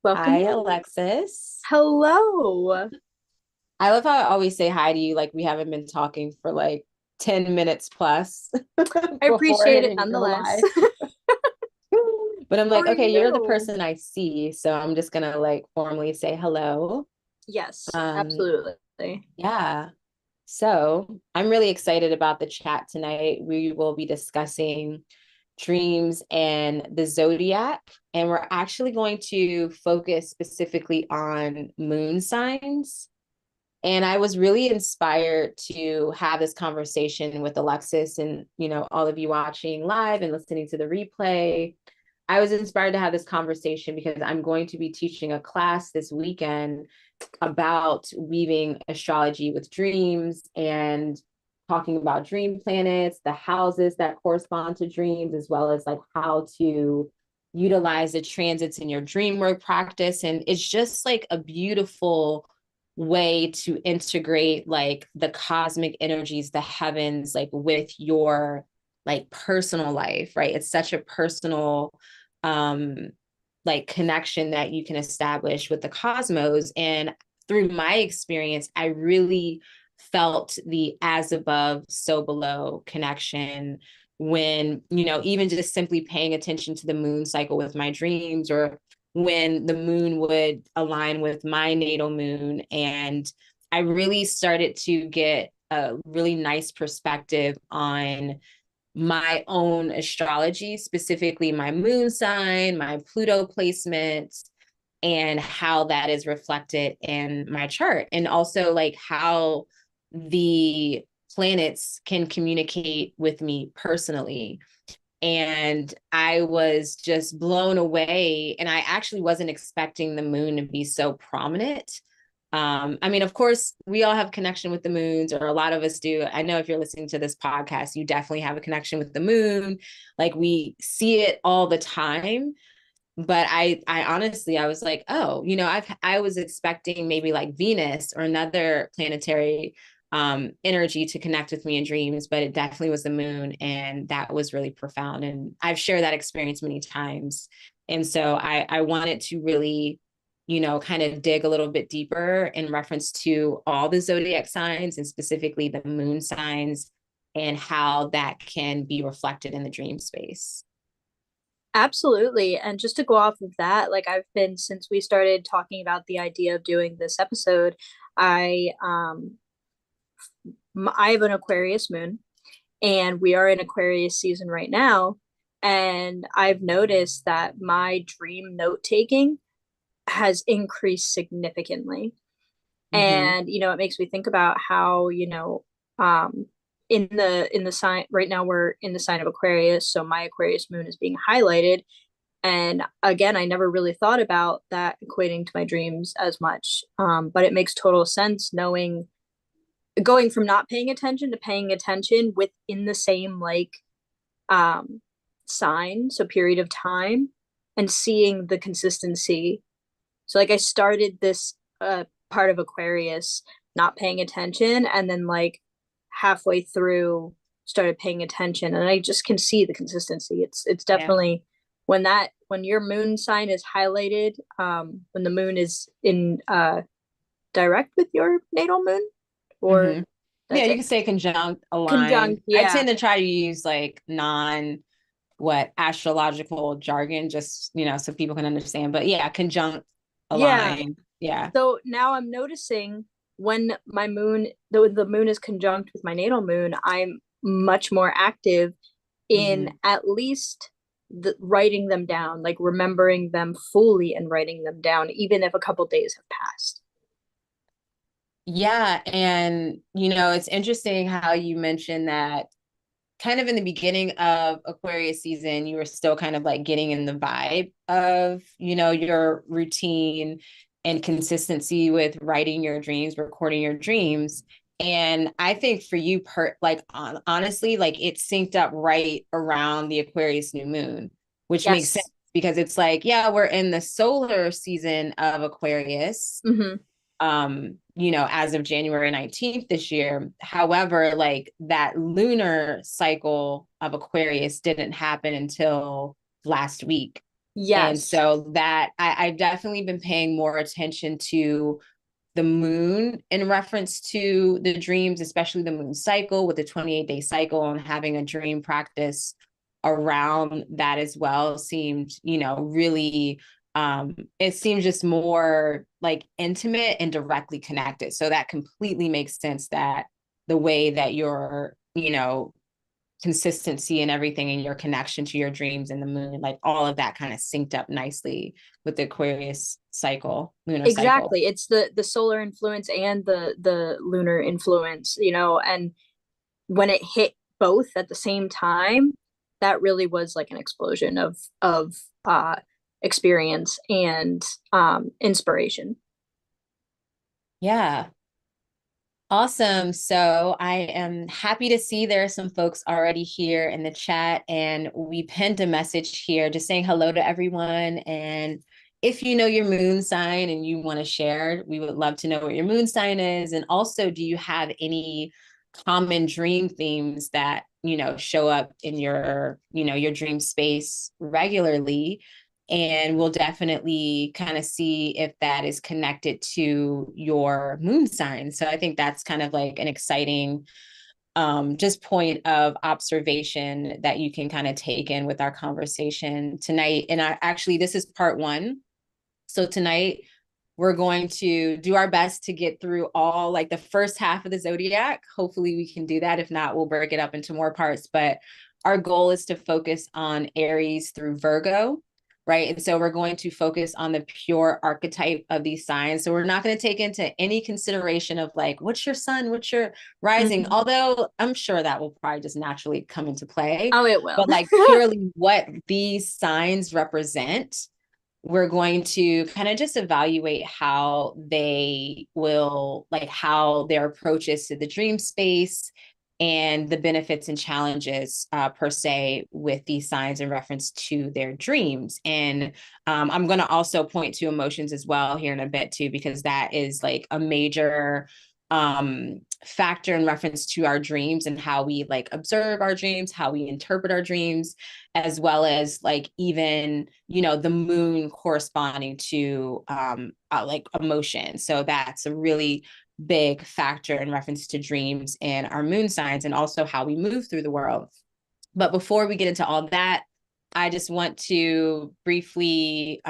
Welcome Hi, in. Alexis. Hello. I love how I always say hi to you like we haven't been talking for like 10 minutes plus I before appreciate it hitting go nonetheless. live. But I'm How like, are okay, you're the you? person I see, so I'm just gonna like formally say hello. Yes, Um, absolutely. yeah. So I'm really excited about the chat tonight. We will be discussing dreams and the zodiac, and we're actually going to focus specifically on moon signs. And I was really inspired to have this conversation with Alexis and, all of you watching live and listening to the replay. I was inspired to have this conversation because I'm going to be teaching a class this weekend about weaving astrology with dreams and talking about dream planets, the houses that correspond to dreams, as well as like how to utilize the transits in your dream work practice. And it's just like a beautiful way to integrate like the cosmic energies, the heavens, like with your like personal life, right? It's such a personal um like connection that you can establish with the cosmos. And through my experience, I really felt the as above, so below connection when, even just simply paying attention to the moon cycle with my dreams, or when the moon would align with my natal moon. And I really started to get a really nice perspective on my own astrology, specifically my moon sign, my Pluto placement, and how that is reflected in my chart. And also, like, how the planets can communicate with me personally. And I was just blown away. And I actually wasn't expecting the moon to be so prominent. I mean, of course, we all have connection with the moons, or a lot of us do. I know if you're listening to this podcast, you definitely have a connection with the moon. Like we see it all the time. But I honestly, I was like, oh, I was expecting maybe like Venus or another planetary energy to connect with me in dreams, but it definitely was the moon, and that was really profound. And I've shared that experience many times. And so I wanted to really, kind of dig a little bit deeper in reference to all the zodiac signs, and specifically the moon signs, and how that can be reflected in the dream space. Absolutely. And just to go off of that, like since we started talking about the idea of doing this episode, I I have an Aquarius moon and we are in Aquarius season right now, and I've noticed that my dream note taking has increased significantly. Mm-hmm. And it makes me think about how um in the sign right now, we're in the sign of Aquarius, so my Aquarius moon is being highlighted. And again, I never really thought about that equating to my dreams as much, but it makes total sense, knowing going from not paying attention to paying attention within the same um sign, so period of time, and seeing the consistency. So like I started this part of Aquarius not paying attention, and then like halfway through started paying attention, and I just can see the consistency. It's Yeah. definitely when your moon sign is highlighted, when the moon is in direct with your natal moon, or Mm-hmm. Yeah, that's you it. can say conjunct, align. Conjunct, I yeah. tend to try to use like non what astrological jargon, just so people can understand. But yeah, conjunct, Yeah. align. Yeah. So now I'm noticing when the moon is conjunct with my natal moon, I'm much more active in Mm-hmm. at least writing them down, like remembering them fully and writing them down, even if a couple days have passed. Yeah, and it's interesting how you mentioned that kind of in the beginning of Aquarius season, you were still kind of like getting in the vibe of, your routine and consistency with writing your dreams, recording your dreams. And I think for you, honestly, like it synced up right around the Aquarius new moon, which makes sense Yes. because it's like, yeah, we're in the solar season of Aquarius, Mm-hmm. as of January 19th this year. However, like that lunar cycle of Aquarius didn't happen until last week. And Yes. so that I've definitely been paying more attention to the moon in reference to the dreams, especially the moon cycle with the 28-day cycle, and having a dream practice around that as well seemed, really it seems just more like intimate and directly connected. So that completely makes sense that the way that your, consistency and everything and your connection to your dreams and the moon, like all of that kind of synced up nicely with the Aquarius cycle, lunar cycle. Exactly. It's the solar influence and the lunar influence, and when it hit both at the same time, that really was like an explosion of experience and inspiration. Yeah. Awesome. So I am happy to see there are some folks already here in the chat, and we pinned a message here just saying hello to everyone. And if you know your moon sign and you want to share, we would love to know what your moon sign is. And also, do you have any common dream themes that, show up in your dream space regularly? And we'll definitely kind of see if that is connected to your moon sign. So I think that's kind of like an exciting just point of observation that you can kind of take in with our conversation tonight. And actually, this is part one. So tonight we're going to do our best to get through all like the first half of the zodiac. Hopefully we can do that. If not, we'll break it up into more parts. But our goal is to focus on Aries through Virgo, right? And so we're going to focus on the pure archetype of these signs. So we're not going to take into any consideration of like, what's your sun, what's your rising? Mm-hmm. Although I'm sure that will probably just naturally come into play. Oh, it will. But like purely what these signs represent, we're going to kind of just evaluate how they will, like how their approaches to the dream space and the benefits and challenges per se with these signs in reference to their dreams. And I'm going to also point to emotions as well here in a bit too, because that is like a major factor in reference to our dreams and how we like observe our dreams, how we interpret our dreams, as well as like even, the moon corresponding to like emotion. So that's a really big factor in reference to dreams and our moon signs and also how we move through the world. But before we get into all that, I just want to briefly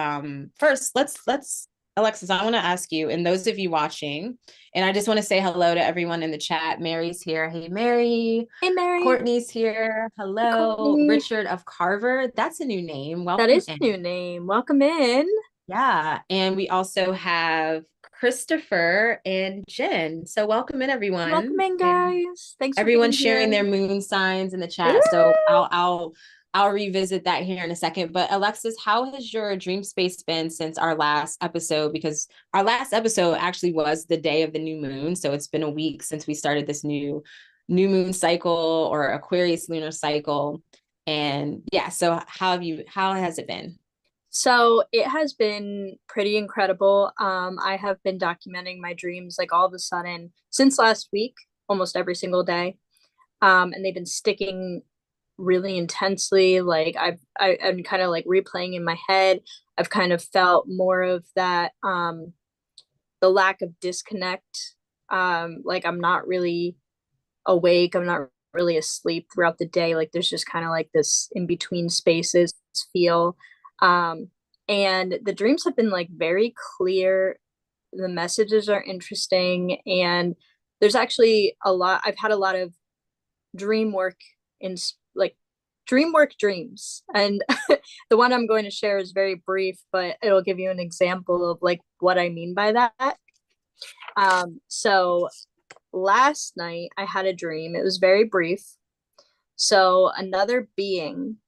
first let's Alexis, I want to ask you, and those of you watching, and I just want to say hello to everyone in the chat. Mary's here. Hey, Mary. Hey, Mary. Courtney's here. Hey, Hello. Courtney. Richard of Carver. That's a new name. That Welcome is a in. new name. Welcome in. Yeah. And we also have Christopher and Jen. So welcome in, Welcome everyone. in, And guys. Thanks for everyone being sharing here. their moon signs in the chat. So Woo! I'll revisit that here in a second. But Alexis, how has your dream space been since our last episode? Because our last episode actually was the day of the new moon. So it's been a week since we started this new moon cycle or Aquarius lunar cycle. And yeah, so how has it been? So it has been pretty incredible. I have been documenting my dreams like all of a sudden since last week, almost every single day. And they've been sticking really intensely. Like I'm kind of like replaying in my head. I've kind of felt more of that the lack of disconnect. Like I'm not really awake. I'm not really asleep throughout the day. Like there's just kind of like this in between spaces feel. Um, and the dreams have been like very clear. The messages are interesting, and there's actually a lot. I've had a lot of dream work in like dream work dreams, and the one I'm going to share is very brief, but it'll give you an example of like what I mean by that. So last night I had a dream. It was very brief. So another being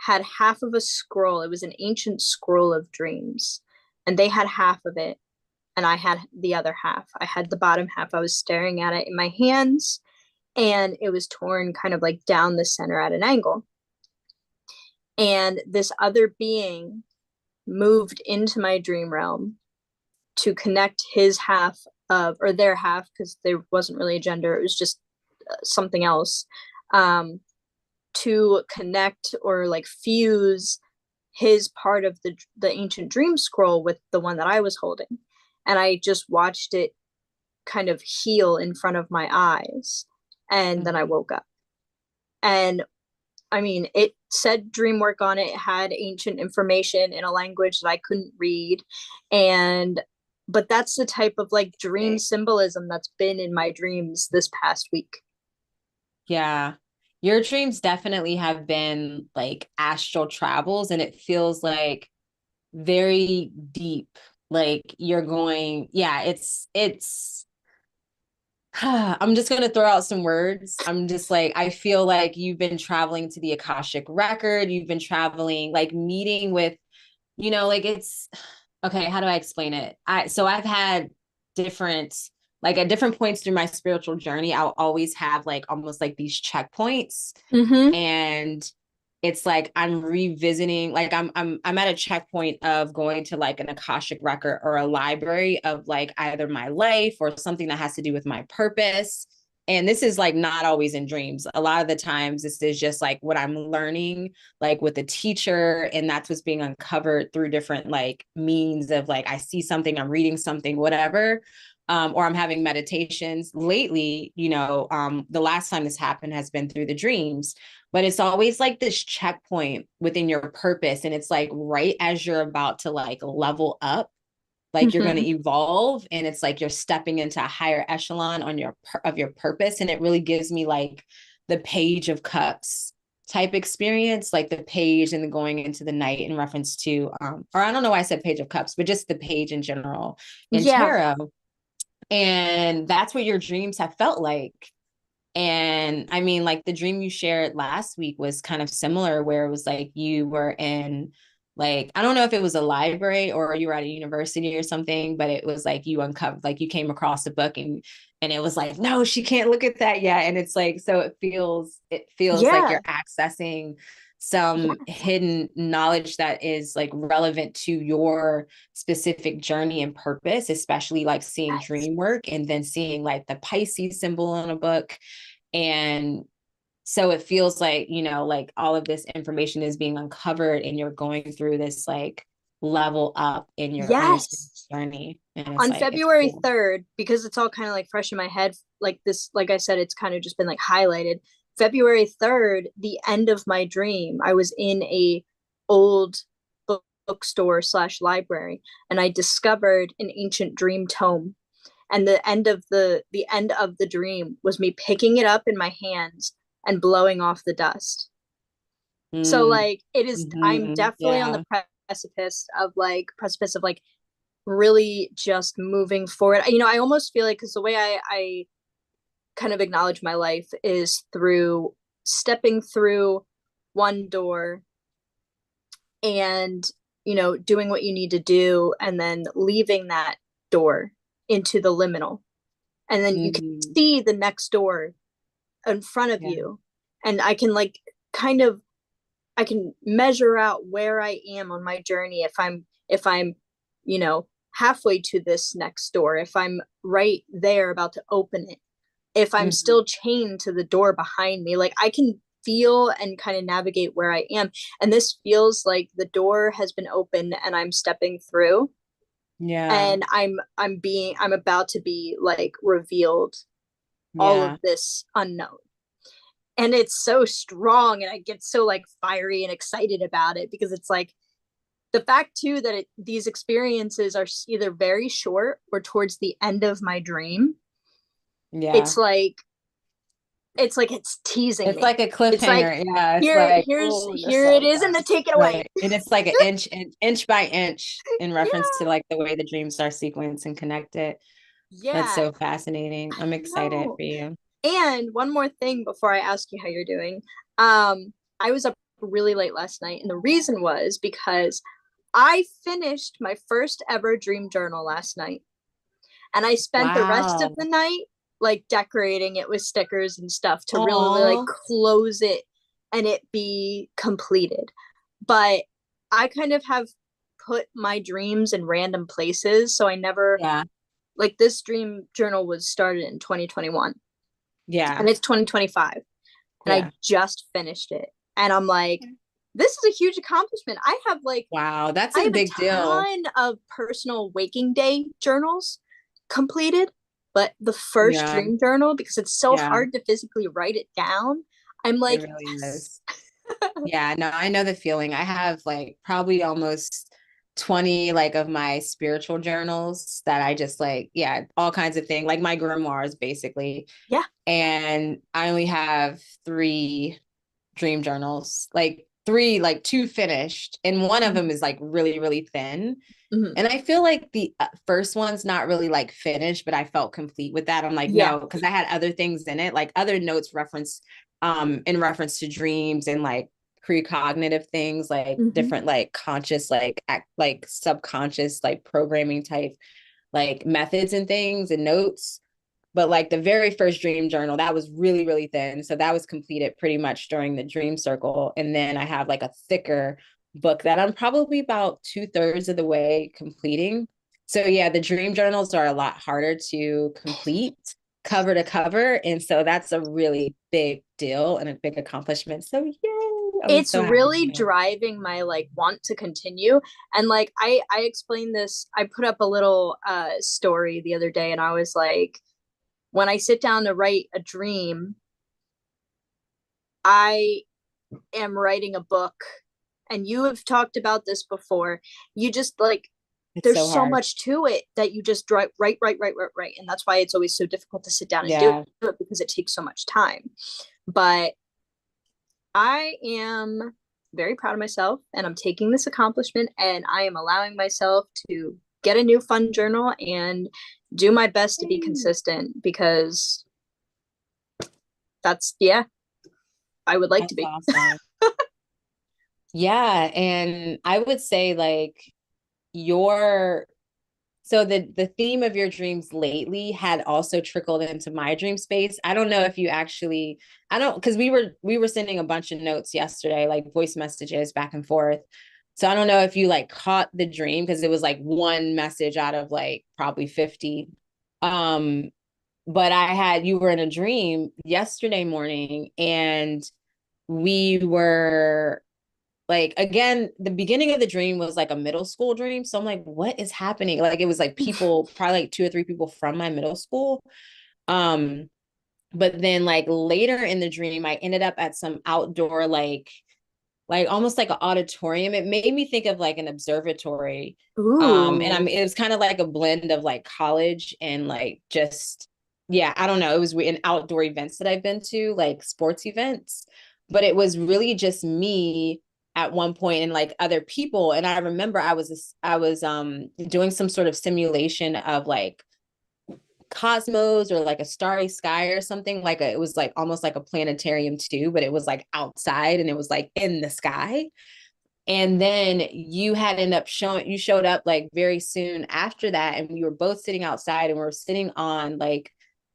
had half of a scroll. It was an ancient scroll of dreams, and they had half of it, and I had the other half. I had the bottom half. I was staring at it in my hands, and it was torn kind of like down the center at an angle. And this other being moved into my dream realm to connect his half of, or their half, because there wasn't really a gender, it was just something else, to connect or like fuse his part of the ancient dream scroll with the one that I was holding, and I just watched it kind of heal in front of my eyes, and then I Mhm. woke up. And I mean, it said dream work on it. It had ancient information in a language that I couldn't read. And, but that's the type of like dream symbolism that's been in my dreams this past week. Yeah. Your dreams definitely have been like astral travels, and it feels like very deep. Like you're going, yeah, it's I'm just gonna throw out some words. I'm just like, I feel like you've been traveling to the Akashic record, you've been traveling, like meeting with, like it's okay, how do I explain it? I've had different, like at different points through my spiritual journey, I'll always have like almost like these checkpoints. Mm-hmm. And it's like I'm revisiting, like I'm at a checkpoint of going to like an Akashic record or a library of like either my life or something that has to do with my purpose. And this is like not always in dreams. A lot of the times this is just like what I'm learning like with a teacher, and that's what's being uncovered through different like means of like I see something, I'm reading something, whatever. Or I'm having meditations lately, the last time this happened has been through the dreams, but it's always like this checkpoint within your purpose. And it's like right as you're about to like level up, like you're going Mm-hmm. to evolve, and it's like you're stepping into a higher echelon on your purpose. And it really gives me like the page of cups type experience, like the page and the going into the night in reference to or I don't know why I said page of cups, but just the page in general in Yeah. tarot. And that's what your dreams have felt like. And I mean, like the dream you shared last week was kind of similar, where it was like you were in, like, I don't know if it was a library or you were at a university or something, but it was like you uncovered, like you came across a book, and it was like, no, she can't look at that yet. And it's like, so it feels like Yeah. you're accessing some Yes. hidden knowledge that is like relevant to your specific journey and purpose, especially like seeing Yes. dream work and then seeing like the Pisces symbol in a book. And so it feels like, like all of this information is being uncovered, and you're going through this like level up in your spiritual Yes. journey. And it's On like, it's February cool. 3rd, because it's all kind of like fresh in my head, like this, like I said, it's kind of just been like highlighted. February 3rd, the end of my dream, I was in a old bookstore slash library, and I discovered an ancient dream tome. And the end of the dream was me picking it up in my hands and blowing off the dust. So Mm, like it is, I'm definitely on the yeah. precipice of like really just moving forward. I almost feel like, because the way I kind of acknowledge my life is through stepping through one door and, doing what you need to do, and then leaving that door into the liminal. And then you can Mm, see the next door in front of yeah. you. And I can like kind of, I can measure out where I am on my journey, if I'm, halfway to this next door, if I'm right there about to open it, if I'm Mm-hmm. still chained to the door behind me. Like I can feel and kind of navigate where I am. And this feels like the door has been opened and I'm stepping through, Yeah. and I'm about to be like revealed all of Yeah. this unknown. And it's so strong, and I get so like fiery and excited about it, because it's like the fact too that these experiences are either very short or towards the end of my dream. Yeah. It's like it's teasing It's me. like a It's like, cliffhanger. Yeah. It's here like, here's oh, you're here it so is, and then close. take it away. Right. And it's like an inch by inch in reference to Yeah. like the way the dreams are sequenced and connected. That's Yeah. so fascinating. I'm excited No. for you. And one more thing before I ask you how you're doing. I was up really late last night, and the reason was because I finished my first ever dream journal last night, and I spent the rest of Wow. the night like decorating it with stickers and stuff to really like Oh, close it and it be completed. But I kind of have put my dreams in random places, so I never, yeah. like, this dream journal was started in 2021 Yeah. and it's 2025, and I Yeah. just finished it. And I'm like, this is a huge accomplishment. Wow, that's I a have a big deal. ton of personal waking day journals completed, but the first Yeah, dream journal, because it's so yeah, hard to physically write it down, I'm it like, really yes. is. Yeah, no, I know the feeling. I have like probably almost 20 like of my spiritual journals that I just like, yeah, all kinds of things, like my grimoires basically. Yeah. And I only have three dream journals, like three, like two finished, and one of them is like really, really thin. Mm-hmm. And I feel like the first one's not really like finished, but I felt complete with that. I'm like, Yeah. no, because I had other things in it, like other notes in reference to dreams and like precognitive things, like Mm-hmm. different like conscious, like like subconscious, like programming type like methods and things and notes. But like the very first dream journal, that was really, really thin. So that was completed pretty much during the dream circle. And then I have like a thicker book that I'm probably about 2/3 of the way completing. So yeah, the dream journals are a lot harder to complete cover to cover. And so that's a really big deal and a big accomplishment. So yay, I'm It's so happy really for you. driving my like want to continue. And like I explained this, I put up a little story the other day, and I was like, when I sit down to write a dream, I am writing a book, and you have talked about this before. You just like, It's there's so so hard. much to it that you just write, and that's why it's always so difficult to sit down and do Yeah, it, because it takes so much time. But I am very proud of myself, and I'm taking this accomplishment, and I am allowing myself to get a new fun journal and do my best to be consistent, because that's, yeah, I would like to that's be. awesome. Yeah, and I would say like your so the theme of your dreams lately had also trickled into my dream space. I don't know if you actually I don't because we were sending a bunch of notes yesterday, like voice messages back and forth. So I don't know if you like caught the dream because it was like one message out of like probably 50. Um, but you were in a dream yesterday morning and we were like again the beginning of the dream was like a middle school dream, so I'm like what is happening, like it was like people probably like two or three people from my middle school. um but then like later in the dream I ended up at some outdoor like almost like an auditorium. It made me think of like an observatory. And Ooh. it was kind of like a blend of like college and like just, yeah, I don't know. It was in outdoor events that I've been to, like sports events, but it was really just me at one point and like other people. And I remember I was doing some sort of simulation of like cosmos or like a starry sky or something, it was like almost like a planetarium too, but it was like outside and it was like in the sky. And then you showed up like very soon after that, and we were both sitting outside and we were sitting on like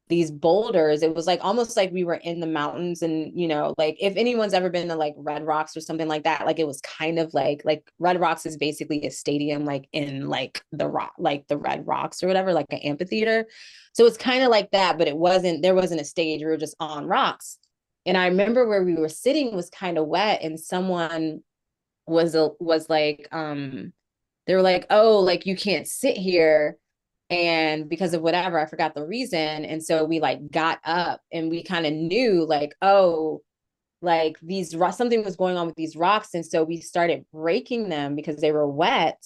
these boulders. It was like almost like we were in the mountains. And like if anyone's ever been to like Red Rocks or something like that, like it was kind of like Red Rocks is basically a stadium like in like the rock, like the Red Rocks or whatever, like an amphitheater. So it's kind of like that, but there wasn't a stage. We were just on rocks. And I remember where we were sitting was kind of wet, and someone was like they were like, oh, like you can't sit here, and because of whatever, I forgot the reason. And so we like got up and we kind of knew like, oh, like something was going on with these rocks. And so we started breaking them because they were wet.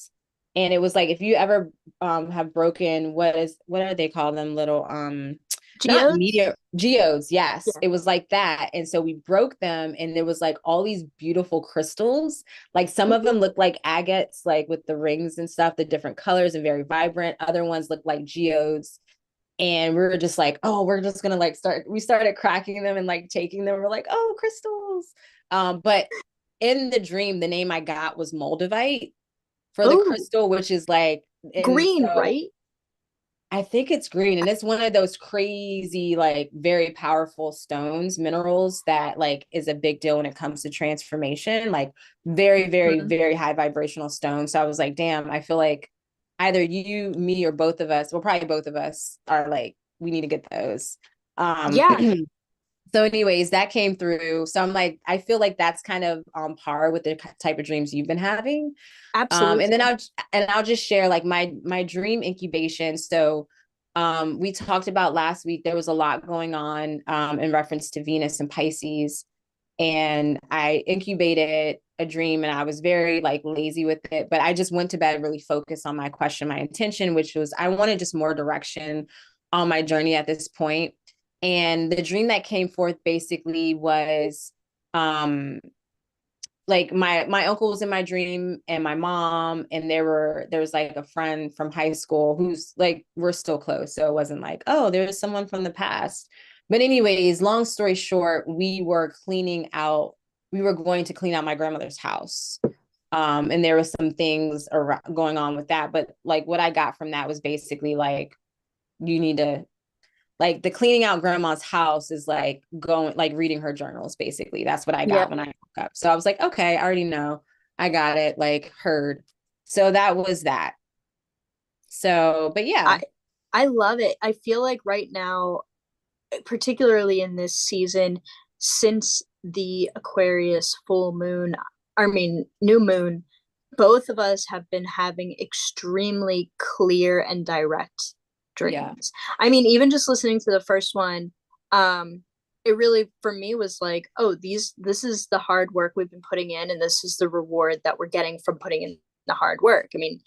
And it was like if you ever have broken, what are they called, them little not Geodes? meteor geodes, yes, Yeah. it was like that. And so we broke them, and there was like all these beautiful crystals. Like some of them look like agates, like with the rings and stuff, the different colors and very vibrant. Other ones look like geodes. And we were just like, oh, we're just gonna like we started cracking them and like taking them. We're like, oh, crystals. But in the dream, the name I got was moldavite for the Oh, crystal, which is like, and green, so right? I think it's green, and it's one of those crazy, like very powerful stones, minerals that like is a big deal when it comes to transformation, like very, very, Mhm. very high vibrational stone. So I was like, damn, I feel like either you, me, or both of us, well, probably both of us are like, we need to get those. Um, Yeah. So anyways, that came through. So I'm like, I feel like that's kind of on par with the type of dreams you've been having. And then Absolutely. I'll just share like my dream incubation. So we talked about last week, there was a lot going on in reference to Venus and Pisces. And I incubated a dream and I was very like lazy with it, but I just went to bed really focused on my question, my intention, which was I wanted just more direction on my journey at this point. And the dream that came forth basically was um like my uncle was in my dream and my mom, and there was like a friend from high school who's like we're still close, so it wasn't like, oh, there's someone from the past. But anyways, long story short, we were going to clean out my grandmother's house. And there was some things going on with that, but like what I got from that was basically like you need to, like, the cleaning out grandma's house is like going like reading her journals. Basically that's what I got Yep. when I woke up. So I was like, okay, I already know, I got it, like heard. So that was that. So but I yeah. I love it. I feel like right now, particularly in this season, since the Aquarius full moon, I mean, new moon, both of us have been having extremely clear and direct Yeah. dreams. I mean, even just listening to the first one, it really for me was like, oh, this is the hard work we've been putting in, and this is the reward that we're getting from putting in the hard work. I mean,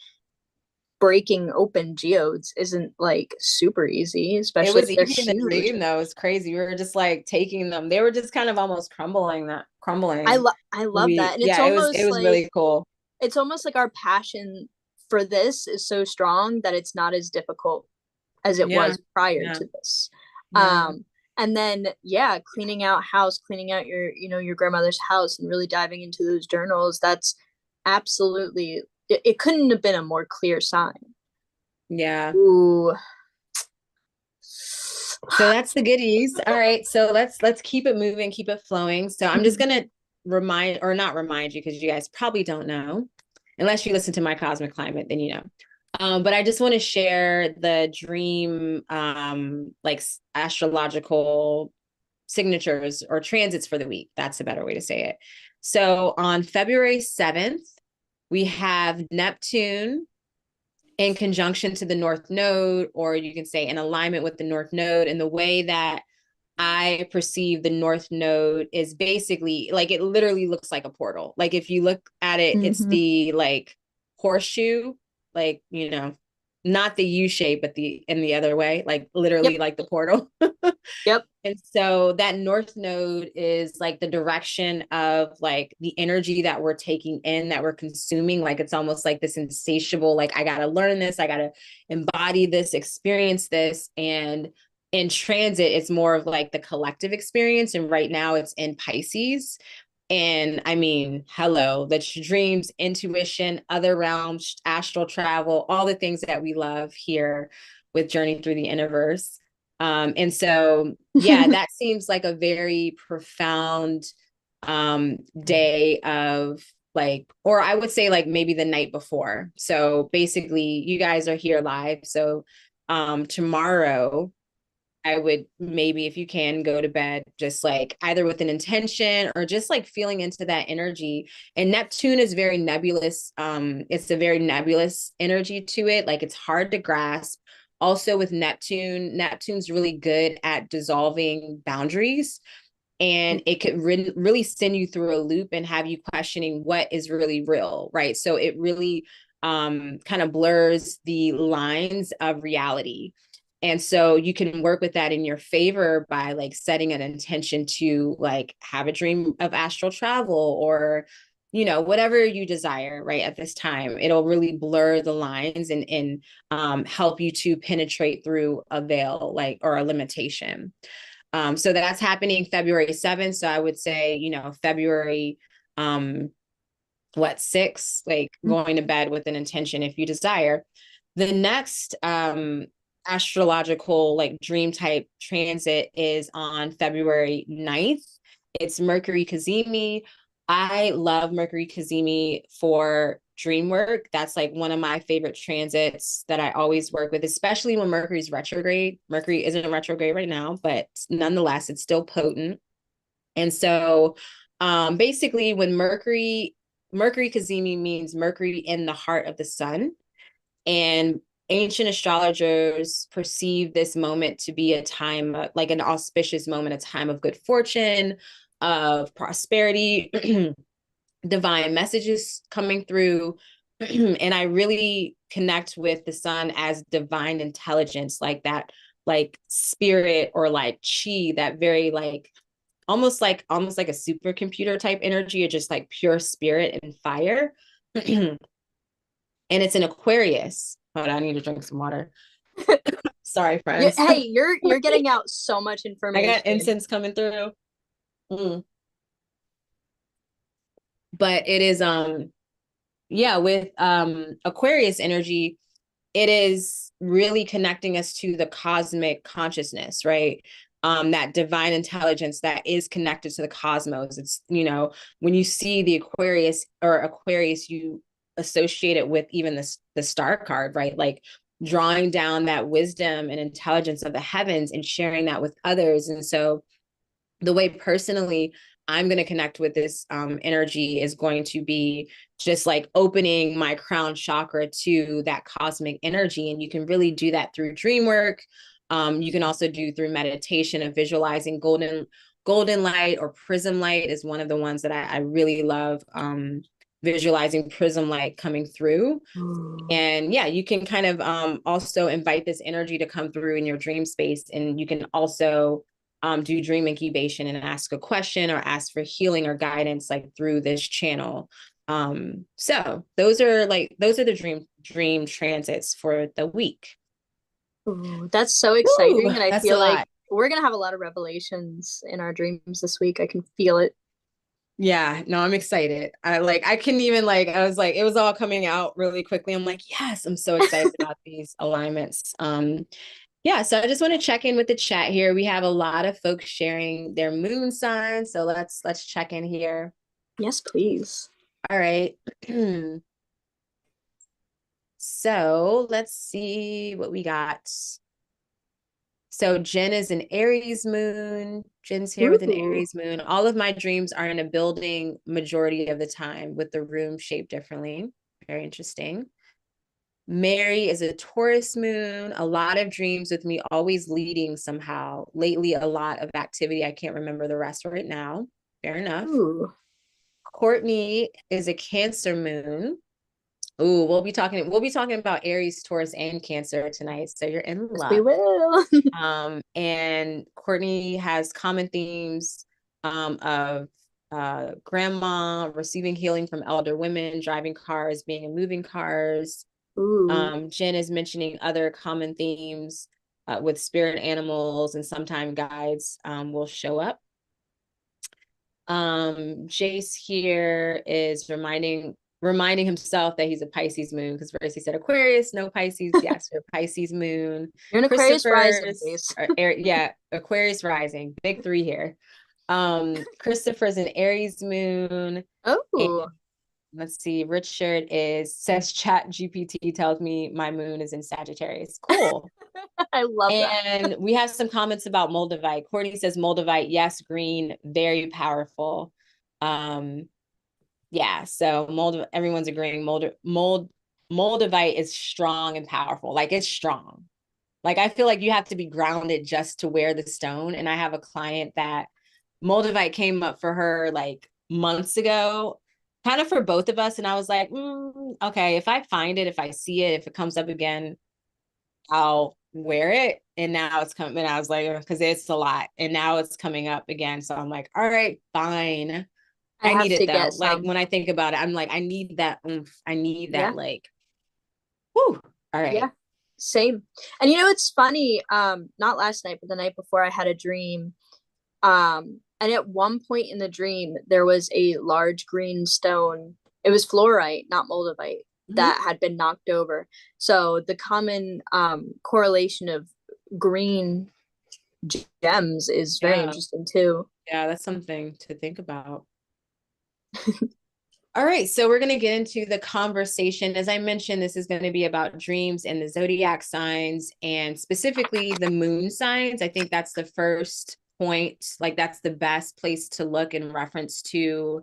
breaking open geodes isn't like super easy, It especially was if they're easy in the huge. dream though. It's crazy. We were just like taking them. They were just kind of almost crumbling. I love that. We And Yeah, it was really cool. it's almost like our passion for this is so strong that it's not as difficult as it Yeah. was prior Yeah. to this. Yeah. Um and then yeah, cleaning out house, cleaning out your, your grandmother's house and really diving into those journals, that's absolutely it couldn't have been a more clear sign. Yeah. Ooh. So that's the goodies. All right. So let's keep it moving, keep it flowing. So I'm just gonna remind, or not remind you, because you guys probably don't know, unless you listen to my cosmic climate, then you know. But I just want to share the dream like astrological signatures or transits for the week. That's a better way to say it. So on February 7th, we have Neptune in conjunction to the North Node, or you can say in alignment with the North Node. And the way that I perceive the North Node is basically like it literally looks like a portal. Like if you look at it, it's Mm-hmm. the like horseshoe, like, not the U shape, but the in the other way, like Yep. literally like the portal. Yep. And so that North Node is like the direction of like the energy that we're taking in, that we're consuming. Like it's almost like this insatiable, like, I got to learn this, I got to embody this, experience this. And in transit, it's more of like the collective experience. And right now it's in Pisces. And I mean, hello, the dreams, intuition, other realms, astral travel, all the things that we love here with Journey Through the Universe. And so, yeah, that seems like a very profound day of like, or I would say like maybe the night before. So basically, you guys are here live. So tomorrow, I would maybe, if you can, go to bed just like either with an intention or just like feeling into that energy. And Neptune is very nebulous. It's a very nebulous energy to it. Like it's hard to grasp. Also with Neptune's really good at dissolving boundaries, and it could really send you through a loop and have you questioning what is really real, right? So it really kind of blurs the lines of reality. And so you can work with that in your favor by like setting an intention to like have a dream of astral travel, or whatever you desire right at this time. It'll really blur the lines and help you to penetrate through a veil, like, or a limitation. So that's happening February 7th. So I would say, February, what, 6, like going to bed with an intention if you desire. The next astrological like dream type transit is on February 9th. It's Mercury Cazimi. I love Mercury Cazimi for dream work. That's like one of my favorite transits that I always work with, especially when Mercury's retrograde. Mercury isn't retrograde right now, but nonetheless, it's still potent. And so basically when Mercury Kazemi means Mercury in the heart of the sun. And ancient astrologers perceive this moment to be a time, like an auspicious moment, a time of good fortune, of prosperity, divine messages coming through. And I really connect with the sun as divine intelligence, like that, like spirit or like chi, that very like almost like a supercomputer type energy, or just like pure spirit and fire. And it's an Aquarius. Hold on, I need to drink some water. Sorry, friends. Hey, you're getting out so much I got information. incense coming through. Mm. But it is yeah, with Aquarius energy, it is really connecting us to the cosmic consciousness, right? That divine intelligence that is connected to the cosmos. It's, you know, when you see the Aquarius, you associate it with even the star card, right? Like drawing down that wisdom and intelligence of the heavens and sharing that with others. And so the way personally I'm going to connect with this energy is going to be just like opening my crown chakra to that cosmic energy. And you can really do that through dream work. You can also do through meditation of visualizing golden light, or prism light is one of the ones that I really love. Visualizing prism light coming through. Ooh. And yeah, you can kind of also invite this energy to come through in your dream space. And you can also do dream incubation and ask a question or ask for healing or guidance like through this channel. So those are the dream transits for the week. Ooh, that's so Ooh, exciting, and I that's a feel like lot. we're gonna have a lot of revelations in our dreams this week. I can feel it. Yeah, no, I'm excited. I couldn't even like, I was like, it was all coming out really quickly. I'm like, yes, I'm so excited about these alignments. Yeah, so I just want to check in with the chat here. We have a lot of folks sharing their moon signs, so let's check in here. Yes, please. All right. So let's see what we got. So Jen is an Aries moon. Jen's here with an Ooh. Aries moon. All of my dreams are in a building majority of the time with the room shaped differently. Very interesting. Mary is a Taurus moon. A lot of dreams with me always leading somehow. Lately, a lot of activity. I can't remember the rest right now. Fair enough. Ooh. Courtney is a Cancer moon. Ooh, we'll be talking about Aries, Taurus, and Cancer tonight. So you're in Yes, we luck. will. And Courtney has common themes of grandma, receiving healing from elder women, driving cars, being in moving cars. Ooh. Jen is mentioning other common themes with spirit animals, and sometimes guides will show up. Jace here is reminding himself that he's a Pisces moon, because first he said Aquarius, no Pisces. Yes, you're Pisces moon. You're an Aquarius rising, Christopher's, base. yeah, Aquarius rising, big three here. Christopher's an Aries moon. And Oh. let's see, Richard says Chat GPT tells me my moon is in Sagittarius. Cool. I love that. And we have some comments about Moldavite. Courtney says Moldavite, yes, green, very powerful. Yeah, so everyone's agreeing Moldavite is strong and powerful. Like it's strong. Like I feel like you have to be grounded just to wear the stone. And I have a client that Moldavite came up for her like months ago, kind of for both of us. And I was like, okay, if I find it, if I see it, if it comes up again, I'll wear it. And now it's coming. I was like, because it's a lot. And now it's coming up again. So I'm like, all right, fine. I I have need it to though. get Like some. when I think about it, I'm like, I need that oomph. I need Yeah. that like, whoo. All Yeah. right. Same. And it's funny, not last night, but the night before I had a dream. And at one point in the dream, there was a large green stone. It was fluorite, not moldavite, Mhm. that had been knocked over. So the common correlation of green gems is very Yeah. interesting too. Yeah. That's something to think about. All right, so we're going to get into the conversation. As I mentioned, this is going to be about dreams and the zodiac signs, and specifically the moon signs. I think that's the first point. Like, that's the best place to look in reference to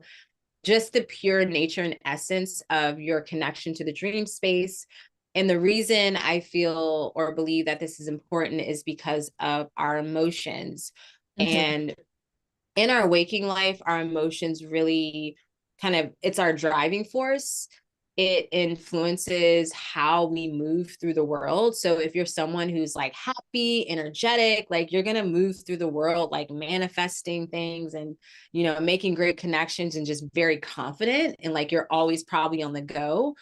just the pure nature and essence of your connection to the dream space. And the reason I feel or believe that this is important is because of our emotions. Mm-hmm. And in our waking life, our emotions really kind of, it's our driving force. It influences how we move through the world. So if you're someone who's like happy, energetic, like you're going to move through the world, like manifesting things and, making great connections and just very confident. And like you're always probably on the go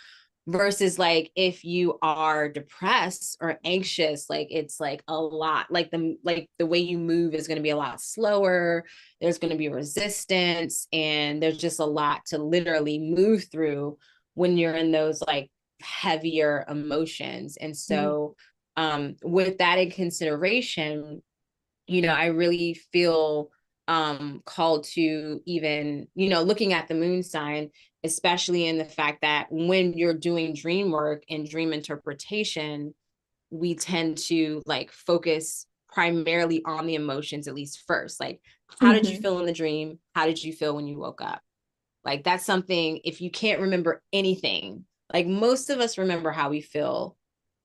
versus like if you are depressed or anxious, like it's like a lot, like the way you move is going to be a lot slower. There's going to be resistance, and there's just a lot to literally move through when you're in those like heavier emotions. And so with that in consideration, I really feel called to even, looking at the moon sign, especially in the fact that when you're doing dream work and dream interpretation, we tend to like focus primarily on the emotions, at least first. Like, how did you Mm-hmm. feel in the dream? How did you feel when you woke up? Like, that's something, if you can't remember anything, like most of us remember how we feel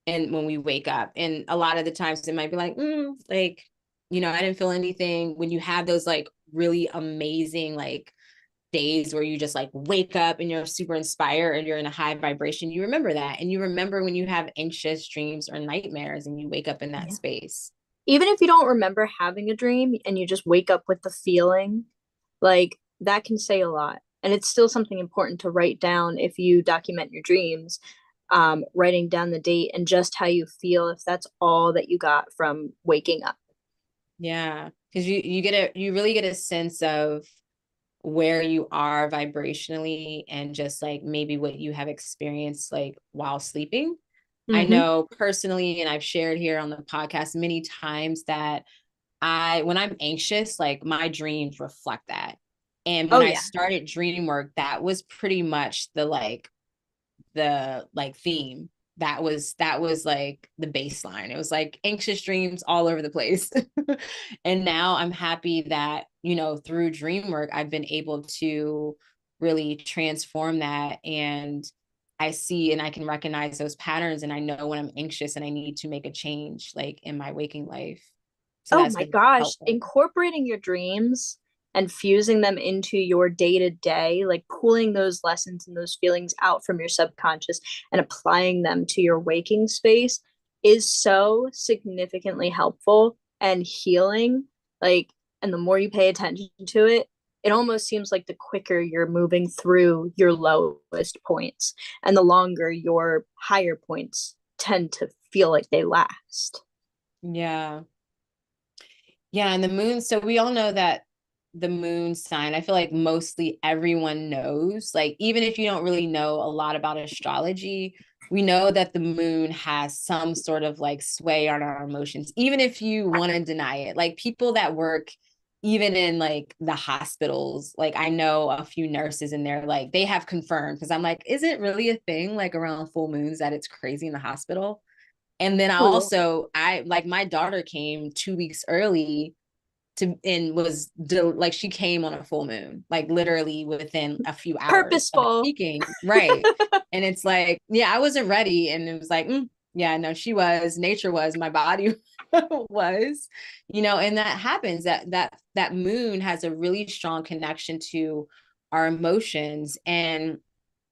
and when we wake up, and a lot of the times it might be like like, I didn't feel anything. When you have those like really amazing like days where you just like wake up and you're super inspired and you're in a high vibration, you remember that. And you remember when you have anxious dreams or nightmares and you wake up in that Yeah. space. Even if you don't remember having a dream and you just wake up with the feeling, like that can say a lot. And it's still something important to write down if you document your dreams, writing down the date and just how you feel if that's all that you got from waking up. Yeah, because you really get a sense of where you are vibrationally and just like maybe what you have experienced like while sleeping. I Mm-hmm. know personally, and I've shared here on the podcast many times that when I'm anxious, like my dreams reflect that. And when Oh I yeah. started dream work, that was pretty much the theme. That was like the baseline. It was like anxious dreams all over the place. And now I'm happy that, through dream work, I've been able to really transform that. And I see and I can recognize those patterns. And I know when I'm anxious and I need to make a change, like in my waking life. So Oh that's my been gosh, helpful. incorporating your dreams and fusing them into your day to day, like pulling those lessons and those feelings out from your subconscious and applying them to your waking space is so significantly helpful and healing. Like, and the more you pay attention to it, it almost seems like the quicker you're moving through your lowest points and the longer your higher points tend to feel like they last. Yeah. Yeah, and the moon. So we all know that the moon sign, I feel like mostly everyone knows, like, even if you don't really know a lot about astrology, we know that the moon has some sort of like sway on our emotions, even if you want to deny it. Like people that work even in like the hospitals, like I know a few nurses in there, like they have confirmed because I'm like, is it really a thing like around full moons that it's crazy in the hospital? And then Ooh. I like my daughter came 2 weeks early to and like she came on a full moon, like literally within a few hours of Purposeful. speaking. Right. And it's like, yeah, I wasn't ready. And it was like, yeah, no, she was, nature was, my body was, and that happens, that moon has a really strong connection to our emotions. And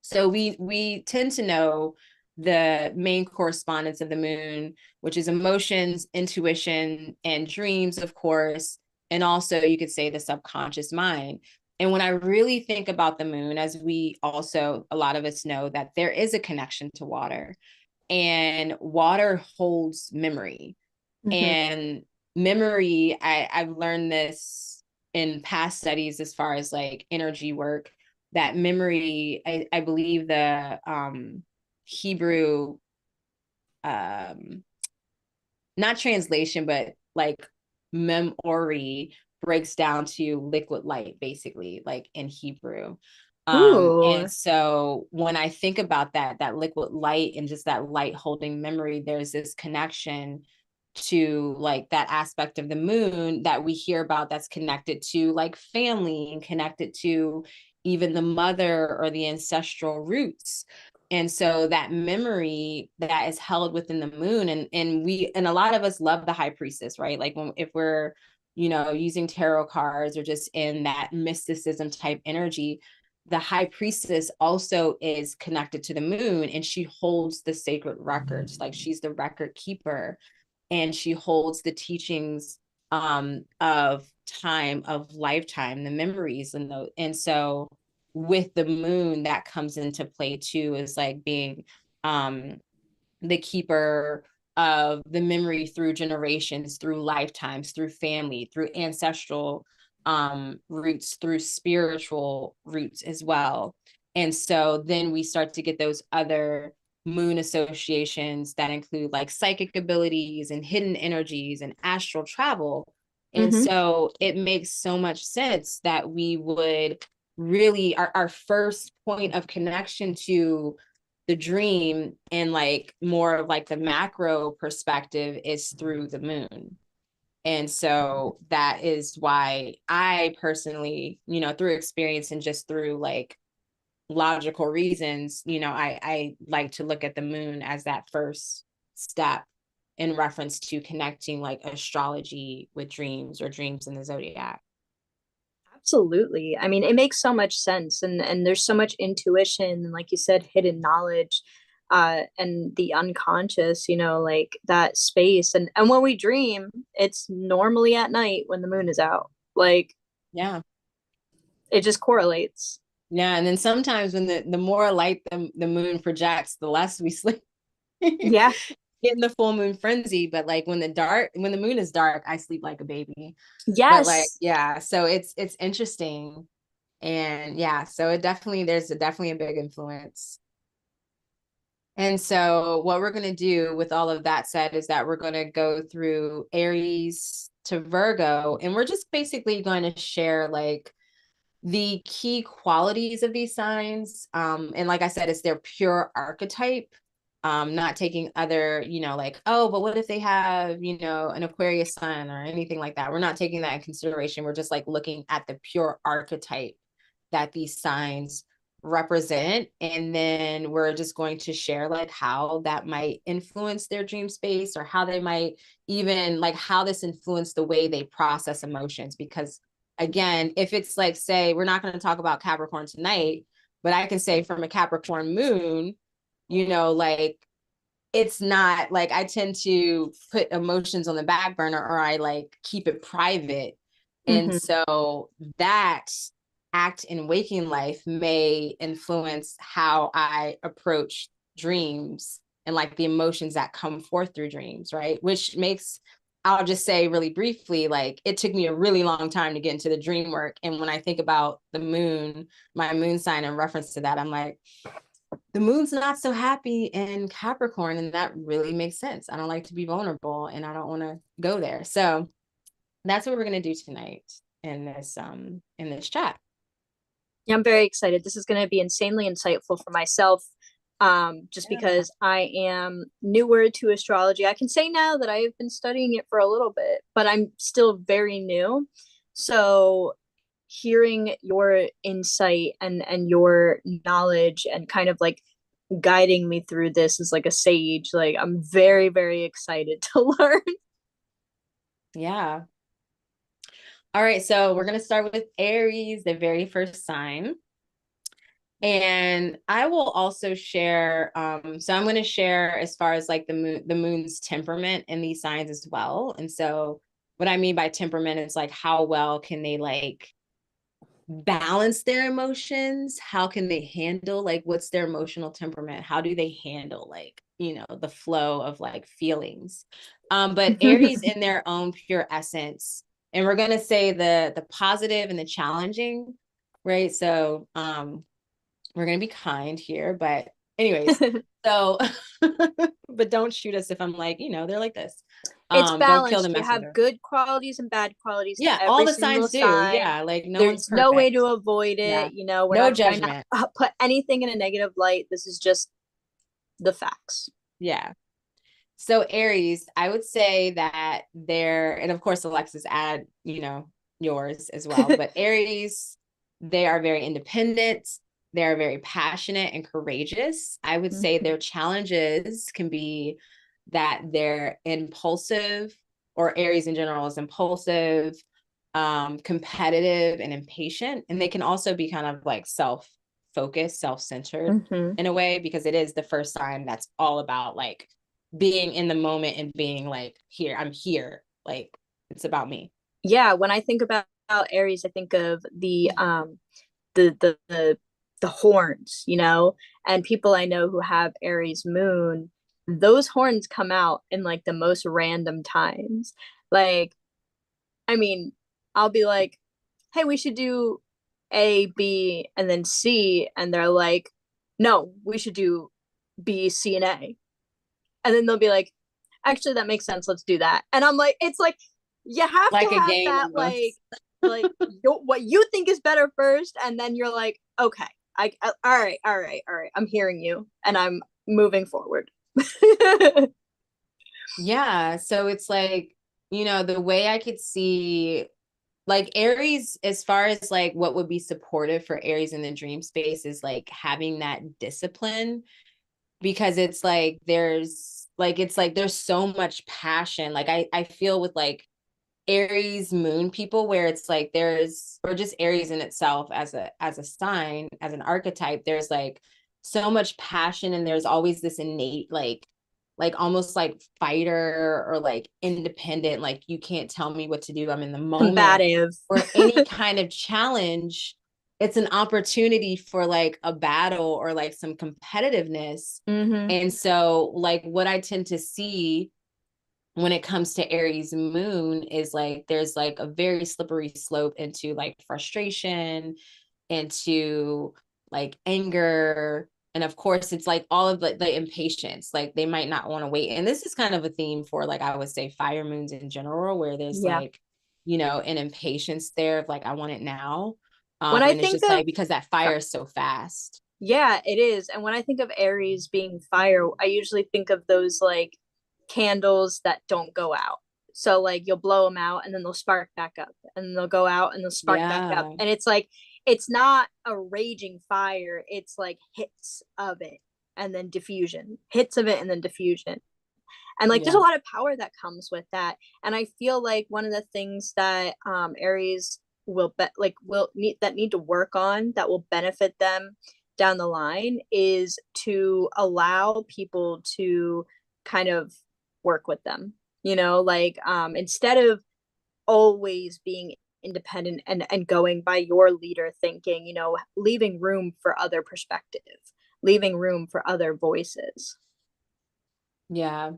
so we tend to know the main correspondence of the moon, which is emotions, intuition, and dreams, of course, and also you could say the subconscious mind. And when I really think about the moon, as we also, a lot of us know that there is a connection to water, and water holds memory. Mm-hmm. And memory, I've learned this in past studies as far as like energy work, that memory, I believe the Hebrew, um, not translation, but like memory breaks down to liquid light, basically, like in Hebrew. And Ooh. so when I think about that liquid light and just that light holding memory, there's this connection to like that aspect of the moon that we hear about that's connected to like family and connected to even the mother or the ancestral roots. And so that memory that is held within the moon, and a lot of us love the high priestess, right? Like if we're, using tarot cards or just in that mysticism type energy, the high priestess also is connected to the moon, and she holds the sacred records. Like she's the record keeper, and she holds the teachings of time, of lifetime, the memories, and so with the moon that comes into play too, is like being um the keeper of the memory through generations, through lifetimes, through family, through ancestral roots, through spiritual roots as well. And so then we start to get those other moon associations that include like psychic abilities and hidden energies and astral travel. And Mm-hmm. so it makes so much sense that we would really, our first point of connection to the dream and like more of like the macro perspective is through the moon. And so that is why I personally, through experience and just through like logical reasons, I like to look at the moon as that first step in reference to connecting like astrology with dreams or dreams in the zodiac. Absolutely. I mean, it makes so much sense, and there's so much intuition and, like you said, hidden knowledge, and the unconscious, like that space. And when we dream, it's normally at night when the moon is out. Like Yeah. it just correlates. Yeah. And then sometimes when the more light the moon projects, the less we sleep. Yeah. Getting the full moon frenzy, but like when the moon is dark, I sleep like a baby. But like, Yes. yeah, so it's interesting. And yeah, so there's definitely a big influence. And so what we're going to do with all of that said is that we're going to go through Aries to Virgo, and we're just basically going to share like the key qualities of these signs. And like I said, it's their pure archetype. Not taking other, like, oh, but what if they have, an Aquarius sun or anything like that? We're not taking that in consideration. We're just like looking at the pure archetype that these signs represent. And then we're just going to share like how that might influence their dream space, or how they might even like how this influenced the way they process emotions. Because again, if it's like, say, we're not going to talk about Capricorn tonight, but I can say from a Capricorn moon, like it's not like I tend to put emotions on the back burner, or I like keep it private. And Hmm. so that act in waking life may influence how I approach dreams and like the emotions that come forth through dreams, right? Which makes, I'll just say really briefly, like it took me a really long time to get into the dream work. And when I think about the moon, my moon sign in reference to that, I'm like, the moon's not so happy in Capricorn, and that really makes sense. I don't like to be vulnerable, and I don't want to go there. So that's what we're going to do tonight in this chat. Yeah, I'm very excited. This is going to be insanely insightful for myself, just Yeah. because I am newer to astrology. I can say now that I have been studying it for a little bit, but I'm still very new. So hearing your insight and your knowledge and kind of like guiding me through this as like a sage, like I'm very, very excited to learn. Yeah. All right, so we're going to start with Aries, the very first sign. And I will also share, so I'm going to share as far as like the moon's temperament in these signs as well. And so what I mean by temperament is like how well can they like balance their emotions? How can they handle like what's their emotional temperament? How do they handle like, the flow of like feelings? But Aries in their own pure essence, and we're gonna say the positive and the challenging, right? So we're gonna be kind here, but anyways, so but don't shoot us if I'm like, they're like this. It's Don't kill the balanced. You have messenger. good qualities and bad qualities to Yeah, all every the single signs do. sign. Yeah, like no one's There's no way perfect. to avoid Yeah. it. You know, we're No not trying to judgment. put anything in a negative light. This is just the facts. Yeah. So Aries, I would say that they're, and of course Alexis add, yours as well, but Aries, they are very independent. They're very passionate and courageous. I would say Mhm. their challenges can be that they're impulsive, or Aries in general is impulsive, competitive and impatient. And they can also be kind of like self-focused, self-centered Mhm. in a way, because it is the first sign that's all about like being in the moment and being like, here, I'm here. Like it's about me. Yeah, when I think about Aries, I think of the the the the horns, you know, and people I know who have Aries moon, those horns come out in like the most random times. Like, I mean, I'll be like, "Hey, we should do A, B, and then C," and they're like, "No, we should do B, C, and A." And then they'll be like, "Actually, that makes sense. Let's do that." And I'm like, it's like you have to Like a have game that almost. what you think is better first, and then you're like, okay, all right, all right, all right. I'm hearing you, and I'm moving forward. Yeah. So it's like, the way I could see like Aries, as far as like what would be supportive for Aries in the dream space, is like having that discipline, because there's so much passion. Like I feel with like Aries moon people, where it's like there's, or just Aries in itself as a sign, as an archetype, there's like so much passion, and there's always this innate like almost like fighter or like independent, like you can't tell me what to do, I'm in the moment. Combative. Or any kind of challenge, it's an opportunity for like a battle or like some competitiveness. Mm-hmm. And so like what I tend to see when it comes to Aries moon is like there's like a very slippery slope into like frustration, into like anger. And of course, it's like all of the impatience, like they might not want to wait. And this is kind of a theme for like, I would say, fire moons in general, where there's Yeah. like, an impatience there of like, I want it now. When I And it's think just of like, because that fire is so fast. Yeah, it is. And when I think of Aries being fire, I usually think of those like candles that don't go out. So like you'll blow them out and then they'll spark back up and they'll go out and they'll spark back up. Yeah. And it's like it's not a raging fire, it's like hits of it and then diffusion. Hits of it and then diffusion. And like there's a Yeah. lot of power that comes with that. And I feel like one of the things that Aries will need to work on that will benefit them down the line is to allow people to kind of work with them, you know, like instead of always being independent and going by your leader thinking, you know, leaving room for other perspective, leaving room for other voices. Yeah.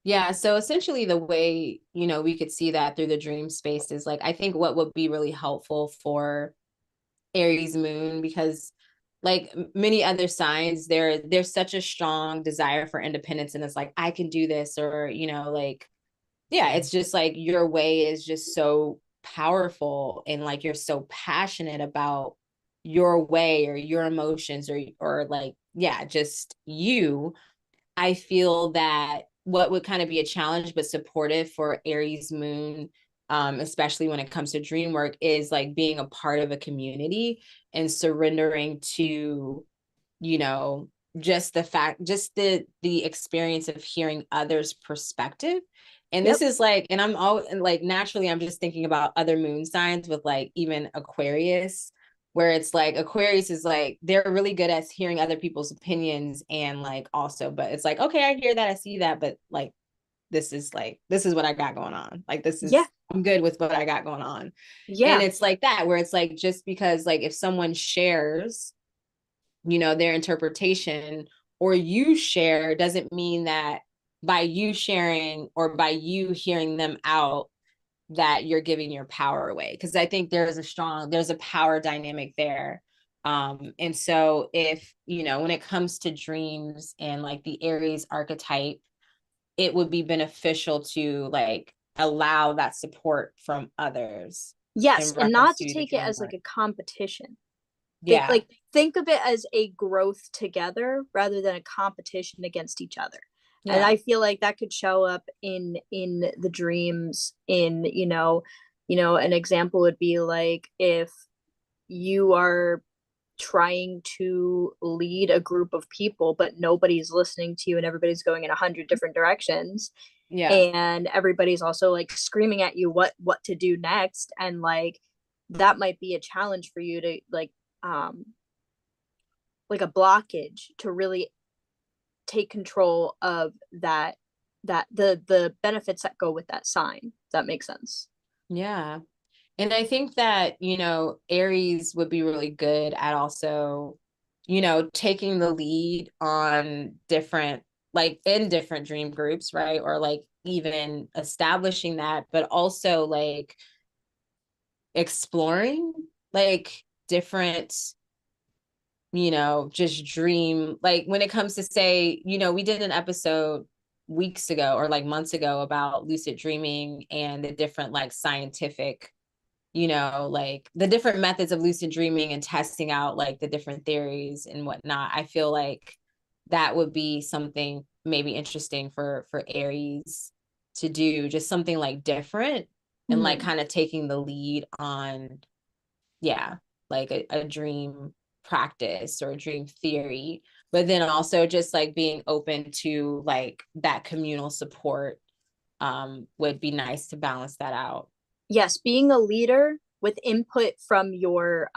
Yeah, so essentially the way, we could see that through the dream space is like, I think what would be really helpful for Aries moon, because like many other signs, there's such a strong desire for independence, and it's like, I can do this, or, like, yeah, it's just like your way is just so powerful, and like you're so passionate about your way or your emotions, or like, yeah, just you. I feel that what would kind of be a challenge but supportive for Aries moon, especially when it comes to dream work, is like being a part of a community and surrendering to, you know, just the experience of hearing others' perspective. And this Yep. is like, and I'm all like, naturally, I'm just thinking about other moon signs with like even Aquarius, where it's like Aquarius is like, they're really good at hearing other people's opinions, and like also, but it's like, okay, I hear that, I see that, but like, this is what I got going on. Like, Yeah. I'm good with what I got going on. And Yeah. it's like that, where it's like, just because like if someone shares, their interpretation, or you share, doesn't mean that by you sharing or by you hearing them out, that you're giving your power away. Because I think there's a power dynamic there. And so if, when it comes to dreams and like the Aries archetype, it would be beneficial to like allow that support from others Yes, in and reference not to to the take it dream as like work. a competition. Yeah. Think of it as a growth together rather than a competition against each other. And Yeah. I feel like that could show up in the dreams in, an example would be like if you are trying to lead a group of people but nobody's listening to you and everybody's going in 100 different directions, Yeah. and everybody's also like screaming at you what to do next, and like that might be a challenge for you to um like a blockage to really take control of the benefits that go with that sign. Does that make sense? Yeah. And I think that, Aries would be really good at also, taking the lead on different, like in different dream groups, right? Or like even establishing that, but also like exploring like different, just dream, like when it comes to say, we did an episode weeks ago or like months ago about lucid dreaming and the different like scientific, like the different methods of lucid dreaming and testing out like the different theories and whatnot. I feel like that would be something maybe interesting for Aries to do, just something like different and like Mm-hmm. kind of taking the lead on, yeah, like a dream practice or a dream theory, but then also just like being open to like that communal support would be nice to balance that out. Yes, being a leader with input from your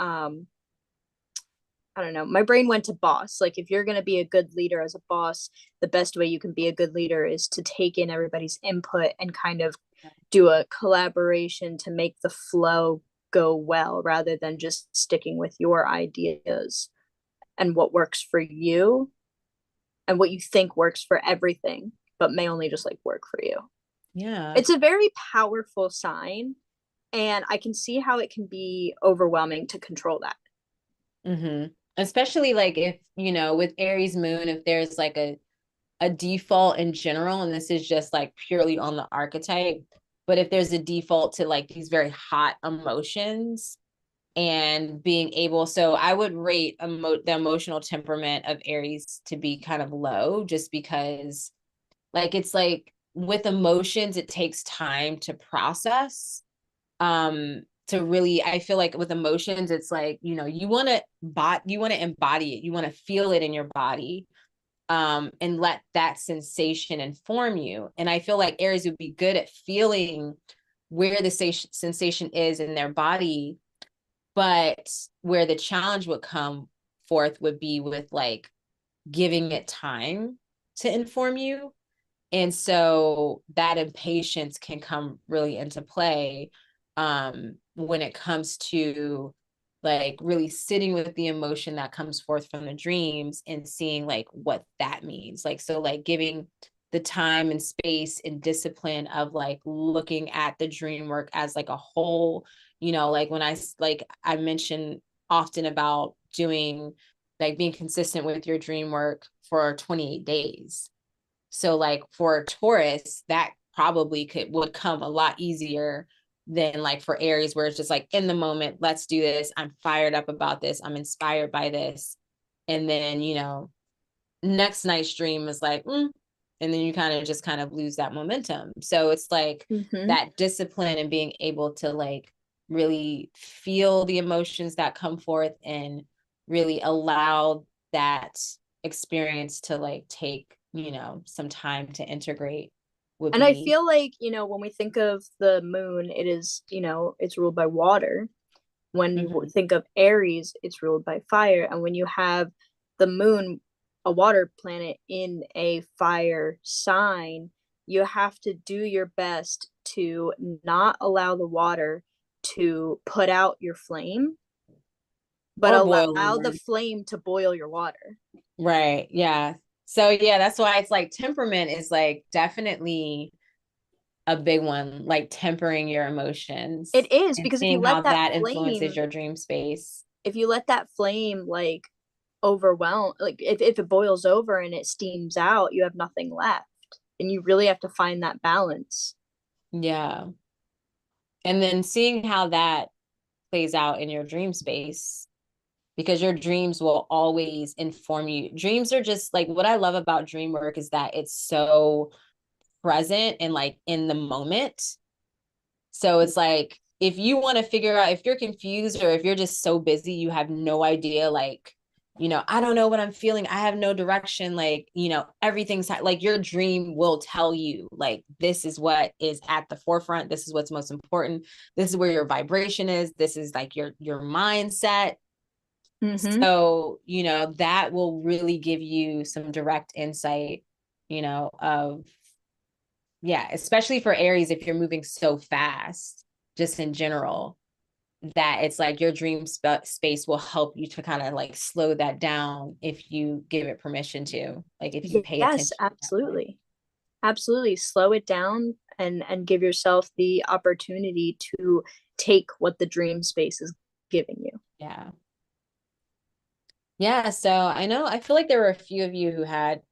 I don't know, my brain went to boss. Like if you're going to be a good leader as a boss, the best way you can be a good leader is to take in everybody's input and kind of do a collaboration to make the flow go well rather than just sticking with your ideas and what works for you and what you think works for everything but may only just like work for you. Yeah. It's a very powerful sign, and I can see how it can be overwhelming to control that. Mm-hmm. Especially like if, with Aries moon, if there's like a default in general, and this is just like purely on the archetype, but if there's a default to like these very hot emotions and being able, so I would rate the emotional temperament of Aries to be kind of low, just because like it's like with emotions, it takes time to process. To really, I feel like with emotions, it's like, you want to embody it, you want to feel it in your body, and let that sensation inform you. And I feel like Aries would be good at feeling where the sensation is in their body, but where the challenge would come forth would be with like giving it time to inform you. And so that impatience can come really into play when it comes to like really sitting with the emotion that comes forth from the dreams and seeing like what that means. Like, so like giving the time and space and discipline of like looking at the dream work as like a whole, like when I mentioned often about doing like being consistent with your dream work for 28 days. So like for Taurus, that probably would come a lot easier than like for Aries, where it's just like in the moment, let's do this. I'm fired up about this. I'm inspired by this. And then, next night's dream is like, and then you kind of lose that momentum. So it's like Mm-hmm. that discipline and being able to like really feel the emotions that come forth and really allow that experience to like take, some time to integrate would And I be. feel like, when we think of the moon, it is, it's ruled by water. When you Mm-hmm. think of Aries, it's ruled by fire. And when you have the moon, a water planet, in a fire sign, you have to do your best to not allow the water to put out your flame, but Or boil allow the over. flame to boil your water. Right. Yeah. So yeah, that's why it's like temperament is like definitely a big one, like tempering your emotions It is, and because seeing how that influences your dream space. if you let that flame like overwhelm, like if it boils over and it steams out, you have nothing left. and you really have to find that balance. Yeah. And then seeing how that plays out in your dream space, because your dreams will always inform you. Dreams are just like, what I love about dream work is that it's so present and like in the moment. So it's like, if you want to figure out, if you're confused or if you're just so busy, you have no idea, like, I don't know what I'm feeling. I have no direction. Like, everything's like your dream will tell you, like, this is what is at the forefront. This is what's most important. This is where your vibration is. This is like your mindset. Mm-hmm. So, that will really give you some direct insight, of, yeah, especially for Aries, if you're moving so fast, just in general, that it's like your dream space will help you to kind of like slow that down if you give it permission to, like if you pay Yes, attention that way. absolutely. Absolutely. Slow it down and give yourself the opportunity to take what the dream space is giving you. Yeah. Yeah. So I feel like there were a few of you who had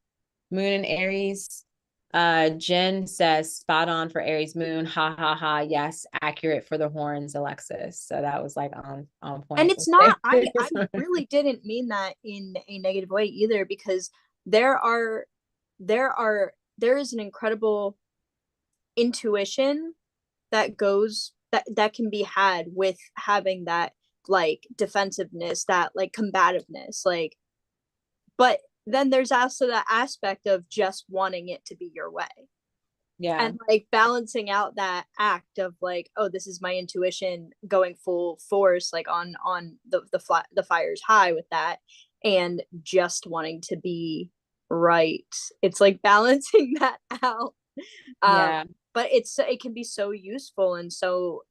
Moon and Aries. Jen says spot on for Aries moon. Ha ha ha. Yes, accurate for the horns, Alexis. So that was like on And point it's with not, I theirs. really didn't mean that in a negative way either, because there are there is an incredible intuition that goes that can be had with having that like defensiveness, that like combativeness, like, but then there's also that aspect of just wanting it to be your way, Yeah. and like balancing out that act of like, oh, this is my intuition going full force, like on the fire's high with that, and just wanting to be right. It's like balancing that out. um Yeah. but it can be so useful and so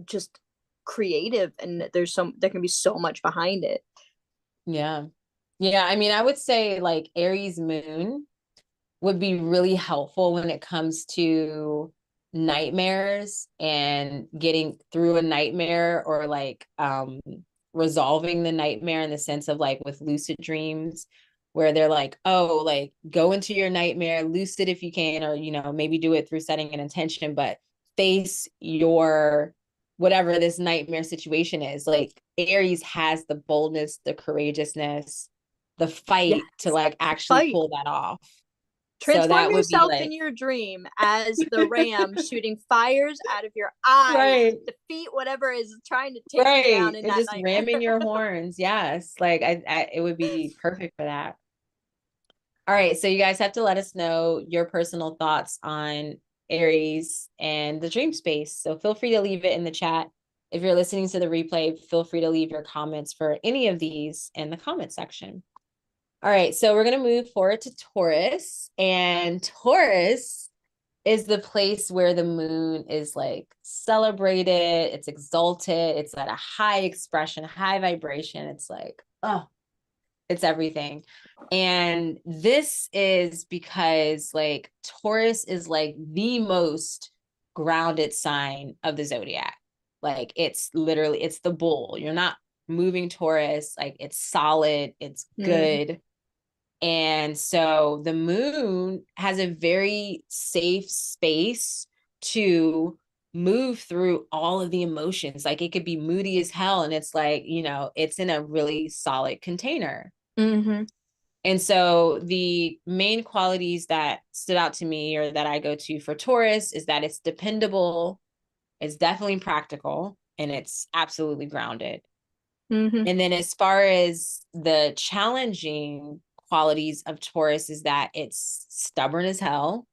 just creative, and there can be so much behind it. Yeah. Yeah. I mean, I would say like Aries moon would be really helpful when it comes to nightmares and getting through a nightmare, or like resolving the nightmare, in the sense of like with lucid dreams, where they're like, oh, like go into your nightmare lucid if you can, or maybe do it through setting an intention, but face your whatever this nightmare situation is. Like Aries has the boldness, the courageousness, the Yes, fight to like actually fight. pull that off. So Transform that would be yourself in like, your dream as the ram shooting fires out of your eyes right, to defeat whatever is trying to take you down right. in And that just nightmare. ramming your horns. Yes. Like it would be perfect for that. All right. So you guys have to let us know your personal thoughts on Aries and the dream space. So feel free to leave it in the chat. If you're listening to the replay, feel free to leave your comments for any of these in the comment section. All right. So we're going to move forward to Taurus, and Taurus is the place where the moon is like celebrated, it's exalted, it's at a high expression, high vibration. It's like, oh, it's everything. And this is because like Taurus is like the most grounded sign of the zodiac. Like it's the bull. You're not moving Taurus, like it's solid, it's Mm-hmm. good. And so the moon has a very safe space to move through all of the emotions. Like it could be moody as hell, and it's like, it's in a really solid container. Mm-hmm. And so the main qualities that stood out to me, or that I go to for Taurus, is that it's dependable, it's definitely practical, and it's absolutely grounded. Mm-hmm. And then as far as the challenging qualities of Taurus, is that it's stubborn as hell.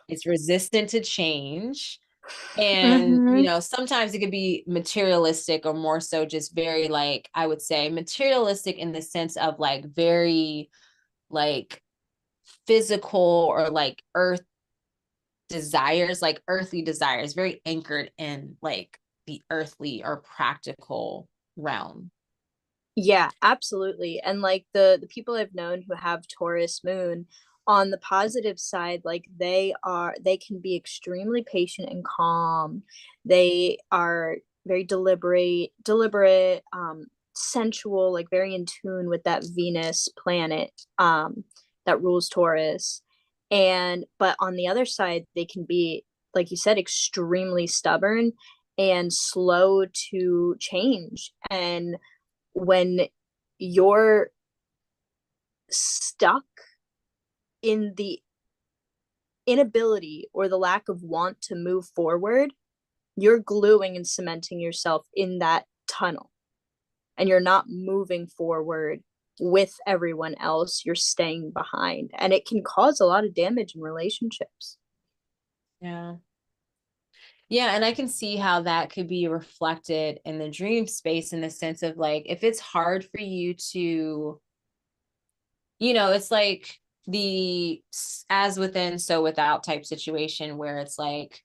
It's resistant to change. And, Mm-hmm. sometimes it could be materialistic, or more so just very, like, I would say materialistic in the sense of like very like physical, or like earthly desires, very anchored in like the earthly or practical realm. Yeah, absolutely. And like the people I've known who have Taurus moon, on the positive side, like they can be extremely patient and calm. They are very deliberate, sensual, like very in tune with that Venus planet that rules Taurus. And but on the other side, they can be, like you said, extremely stubborn and slow to change. And when you're stuck in the inability or the lack of want to move forward, you're gluing and cementing yourself in that tunnel, and you're not moving forward with everyone else. You're staying behind, and it can cause a lot of damage in relationships. Yeah. Yeah, and I can see how that could be reflected in the dream space in the sense of like if it's hard for you to, it's like the as within, so without type situation where it's like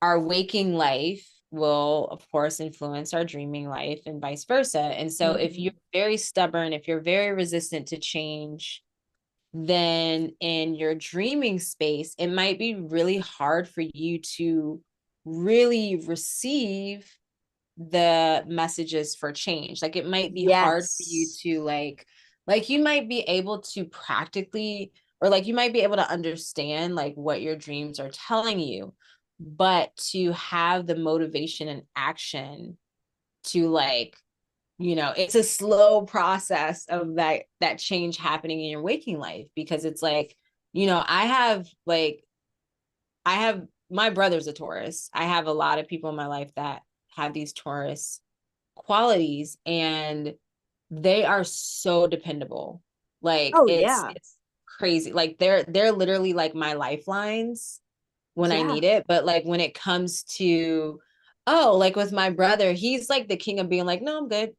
our waking life will, of course, influence our dreaming life and vice versa. And so if Mm-hmm. you're very stubborn, if you're very resistant to change, then in your dreaming space, it might be really hard for you to really receive the messages for change. Like it might be hard for you Yes. to like you might be able to practically, or like you might be able to understand like what your dreams are telling you, but to have the motivation and action to like, it's a slow process of that change happening in your waking life, because it's like, I have my brother's a Taurus. I have a lot of people in my life that have these Taurus qualities, and they are so dependable. Like Oh it's yeah. it's crazy. Like they're literally like my lifelines when I Yeah. need it. But like when it comes to, oh, like with my brother, he's like the king of being like, no, I'm good.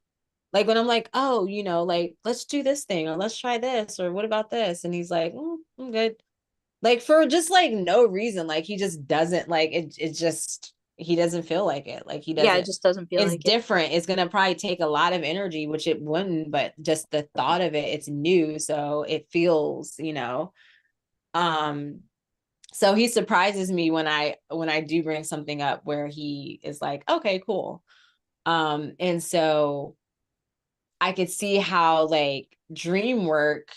Like when I'm like, oh, like let's do this thing, or let's try this, or what about this? And he's like, I'm good. Like for just like no reason. Like he just doesn't like it. It just, he doesn't feel like it. Like he Yeah, it doesn't, just doesn't feel it's like it. different. It's gonna probably take a lot of energy, which it wouldn't, but just the thought of it, it's new. So it feels. Um, so he surprises me when I do bring something up where he is like, okay, cool. And so I could see how like dream work,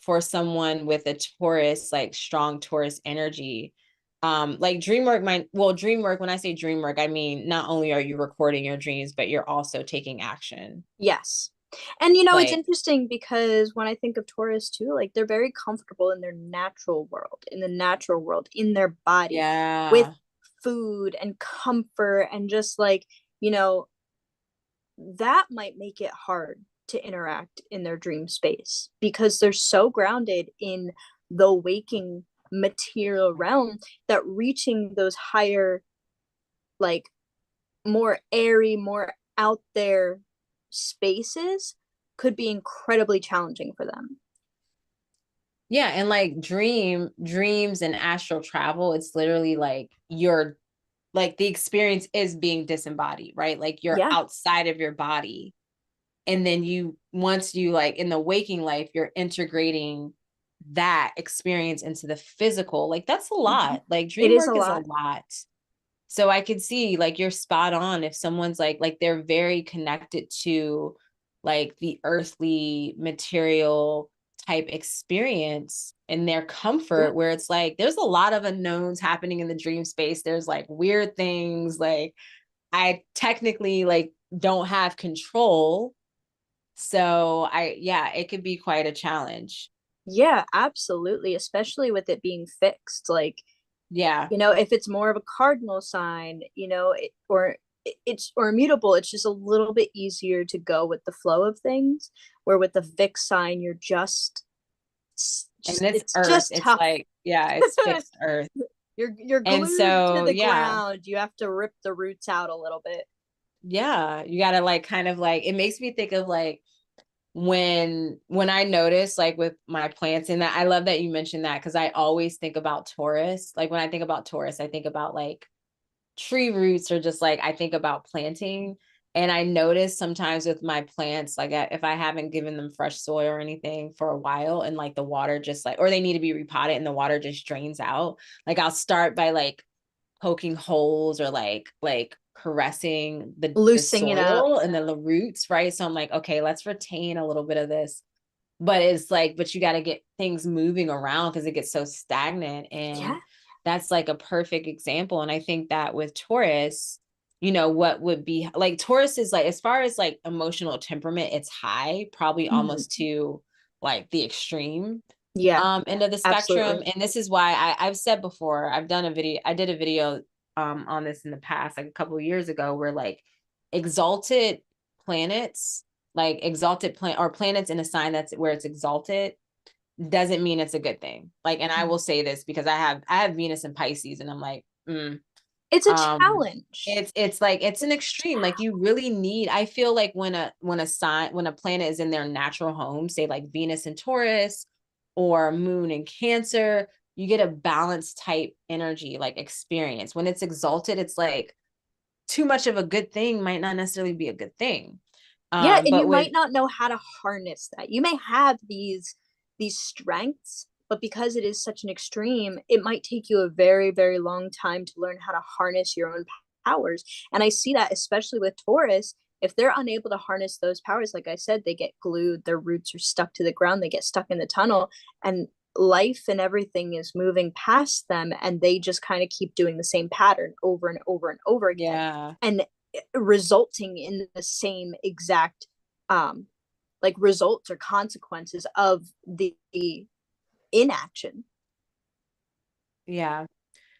for someone with a Taurus, like strong Taurus energy. Like dream work, when I say dream work, I mean not only are you recording your dreams, but you're also taking action. Yes. And it's Like, interesting because when I think of Taurus too, like they're very comfortable in their natural world, in their body, with yeah. food and comfort, and just like, you know, that might make it hard to interact in their dream space because they're so grounded in the waking material realm that reaching those higher, like more airy, more out there spaces could be incredibly challenging for them. Yeah, and like dreams and astral travel, it's literally like you're like the experience is being disembodied, right? Like you're Yeah. outside of your body. And then once you like in the waking life, you're integrating that experience into the physical. Like that's a Mm-hmm. lot. Like It dream is a work is a lot. lot. So I could see like you're spot on if someone's like they're very connected to like the earthly material type experience and their Yeah. comfort, where it's like there's a lot of unknowns happening in the dream space. There's like weird things, like I technically like don't have control. So yeah, it could be quite a challenge. Yeah, absolutely. Especially with it being fixed. Like, Yeah. if it's more of a cardinal sign, or it's or immutable, it's just a little bit easier to go with the flow of things. Where with the fixed sign, you're And just it's it's earth. just It's tough. like, yeah, it's fixed earth. You're And glued to so, the yeah, ground. You have to rip the roots out a little bit. yeah, you gotta like kind of like it makes me think of like when I notice like with my plants, and that I love that you mentioned that because I always think about Taurus. Like when I think about Taurus, I think about like tree roots, or just like I think about planting. And I notice sometimes with my plants, like if I haven't given them fresh soil or anything for a while, and like the water just like, or they need to be repotted and the water just drains out, like I'll start by like poking holes, or like caressing the Loosening it up. soil and then the roots, right? So I'm like, okay, let's retain a little bit of this but it's like, but you got to get things moving around because it gets so stagnant. Yeah. And that's like a perfect example. And I think that with Taurus, you know, what would be like Taurus is like, as far as like emotional temperament, it's high, probably Mhm. almost to like the extreme Yeah, end of the spectrum. absolutely. And this is why I've said before, I did a video on this in the past, like a couple of years ago, where like exalted planets, like exalted or planets in a sign that's where it's exalted, doesn't mean it's a good thing. Like, and I will say this because I have Venus in Pisces, and I'm like, It's a um, challenge. it's like it's an extreme. Like you really need. I feel like when a planet is in their natural home, say like Venus in Taurus or Moon in Cancer, you get a balanced type energy, like experience. When it's exalted, it's like too much of a good thing might not necessarily be a good thing. Yeah, and But you with might not know how to harness that. You may have these strengths, but because it is such an extreme, it might take you a very, very long time to learn how to harness your own powers. And I see that especially with Taurus, if they're unable to harness those powers, like I said, they get glued, their roots are stuck to the ground, they get stuck in the tunnel, and life and everything is moving past them, and they just kind of keep doing the same pattern over and over and over again. yeah, And resulting in the same exact um like results or consequences of the inaction. yeah.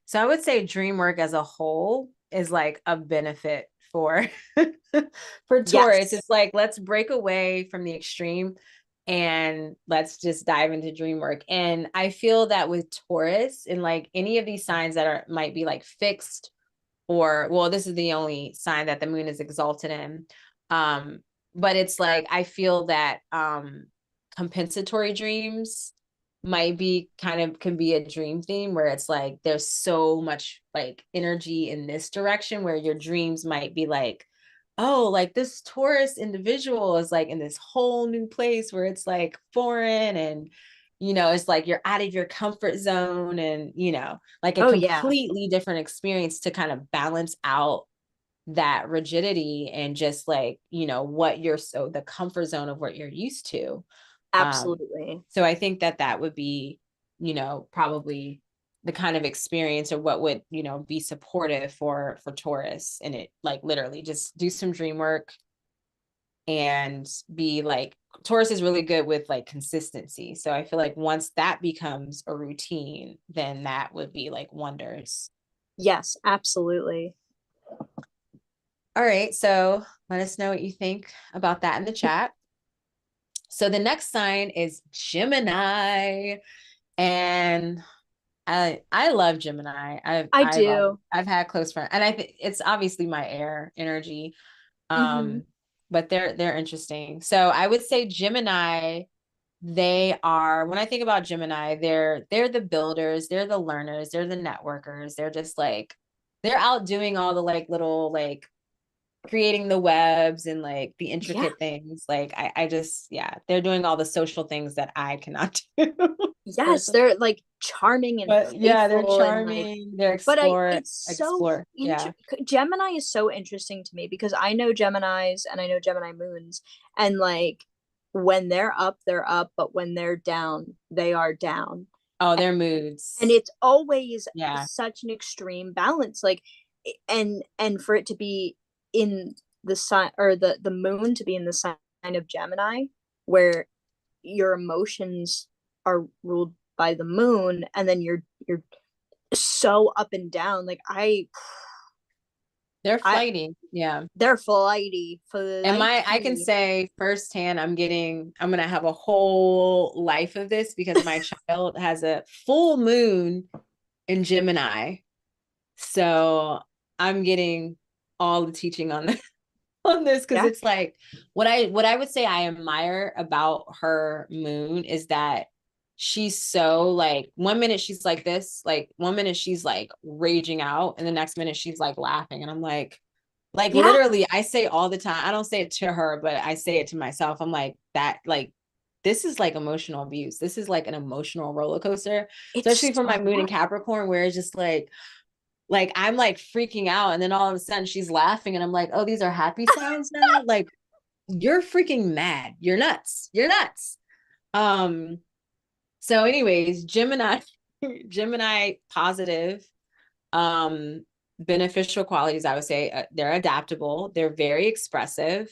So I would say dream work as a whole is like a benefit for for Taurus. Yes. It's like let's break away from the extreme and let's just dive into dream work. And I feel that with Taurus and like any of these signs that are might be like fixed or well, this is the only sign that the moon is exalted in. Um, but it's like I feel that compensatory dreams might be kind of can be a dream theme where it's like there's so much like energy in this direction where your dreams might be like, oh, like this Taurus individual is like in this whole new place where it's like foreign and you know, it's like you're out of your comfort zone and, you know, like a Oh yeah, completely different experience to kind of balance out that rigidity and just like, you know, what you're so the comfort zone of what you're used to. Um, absolutely. so I think that that would be, you know, probably the kind of experience or what would, you know, be supportive for Taurus and it like literally just do some dream work and be like Taurus is really good with like consistency. So I feel like once that becomes a routine, then that would be like wonders. Yes, absolutely. All right. So let us know what you think about that in the chat. So the next sign is Gemini. And I love Gemini. I do. I've had close friends and I think it's obviously my air energy. Mm-hmm. Um, but they're interesting. So I would say Gemini, they are when I think about Gemini, they're the builders, they're the learners, they're the networkers. They're just like they're out doing all the like little like creating the webs and like the Yeah. intricate things. Like I just yeah, they're doing all the social things that I cannot do Yes, personally. they're like charming and But yeah, they're playful and like, charming. They're but I explore it's so explore. Yeah. Gemini is so interesting to me because I know Geminis and I know Gemini moons, and like when they're up, but when they're down, they are down. Oh, And, their and moods. it's always Yeah. such an extreme balance, like, and for it to be in the sign, or the moon to be in the sign of Gemini, where your emotions are ruled by the moon, and then you're so up and down. Like They're I flighty. Yeah. they're flighty, And I can flighty. say firsthand, I'm gonna have a whole life of this because my child has a full moon in Gemini. So I'm getting all the teaching on this on this because Yeah. it's like what I would say I admire about her moon is that she's so like 1 minute she's like this, like 1 minute she's like raging out, and the next minute she's like laughing. And I'm like Yeah. literally, I say all the time, I don't say it to her, but I say it to myself. I'm like, that like this is like emotional abuse. This is like an emotional roller coaster, It's especially for my so moon in much. Capricorn, where it's just like I'm like freaking out, and then all of a sudden she's laughing, and I'm like, oh, these are happy sounds now. Like you're freaking mad. You're nuts. You're nuts. Um, so anyways, Gemini, Gemini positive, beneficial qualities, I would say, they're adaptable, they're very expressive,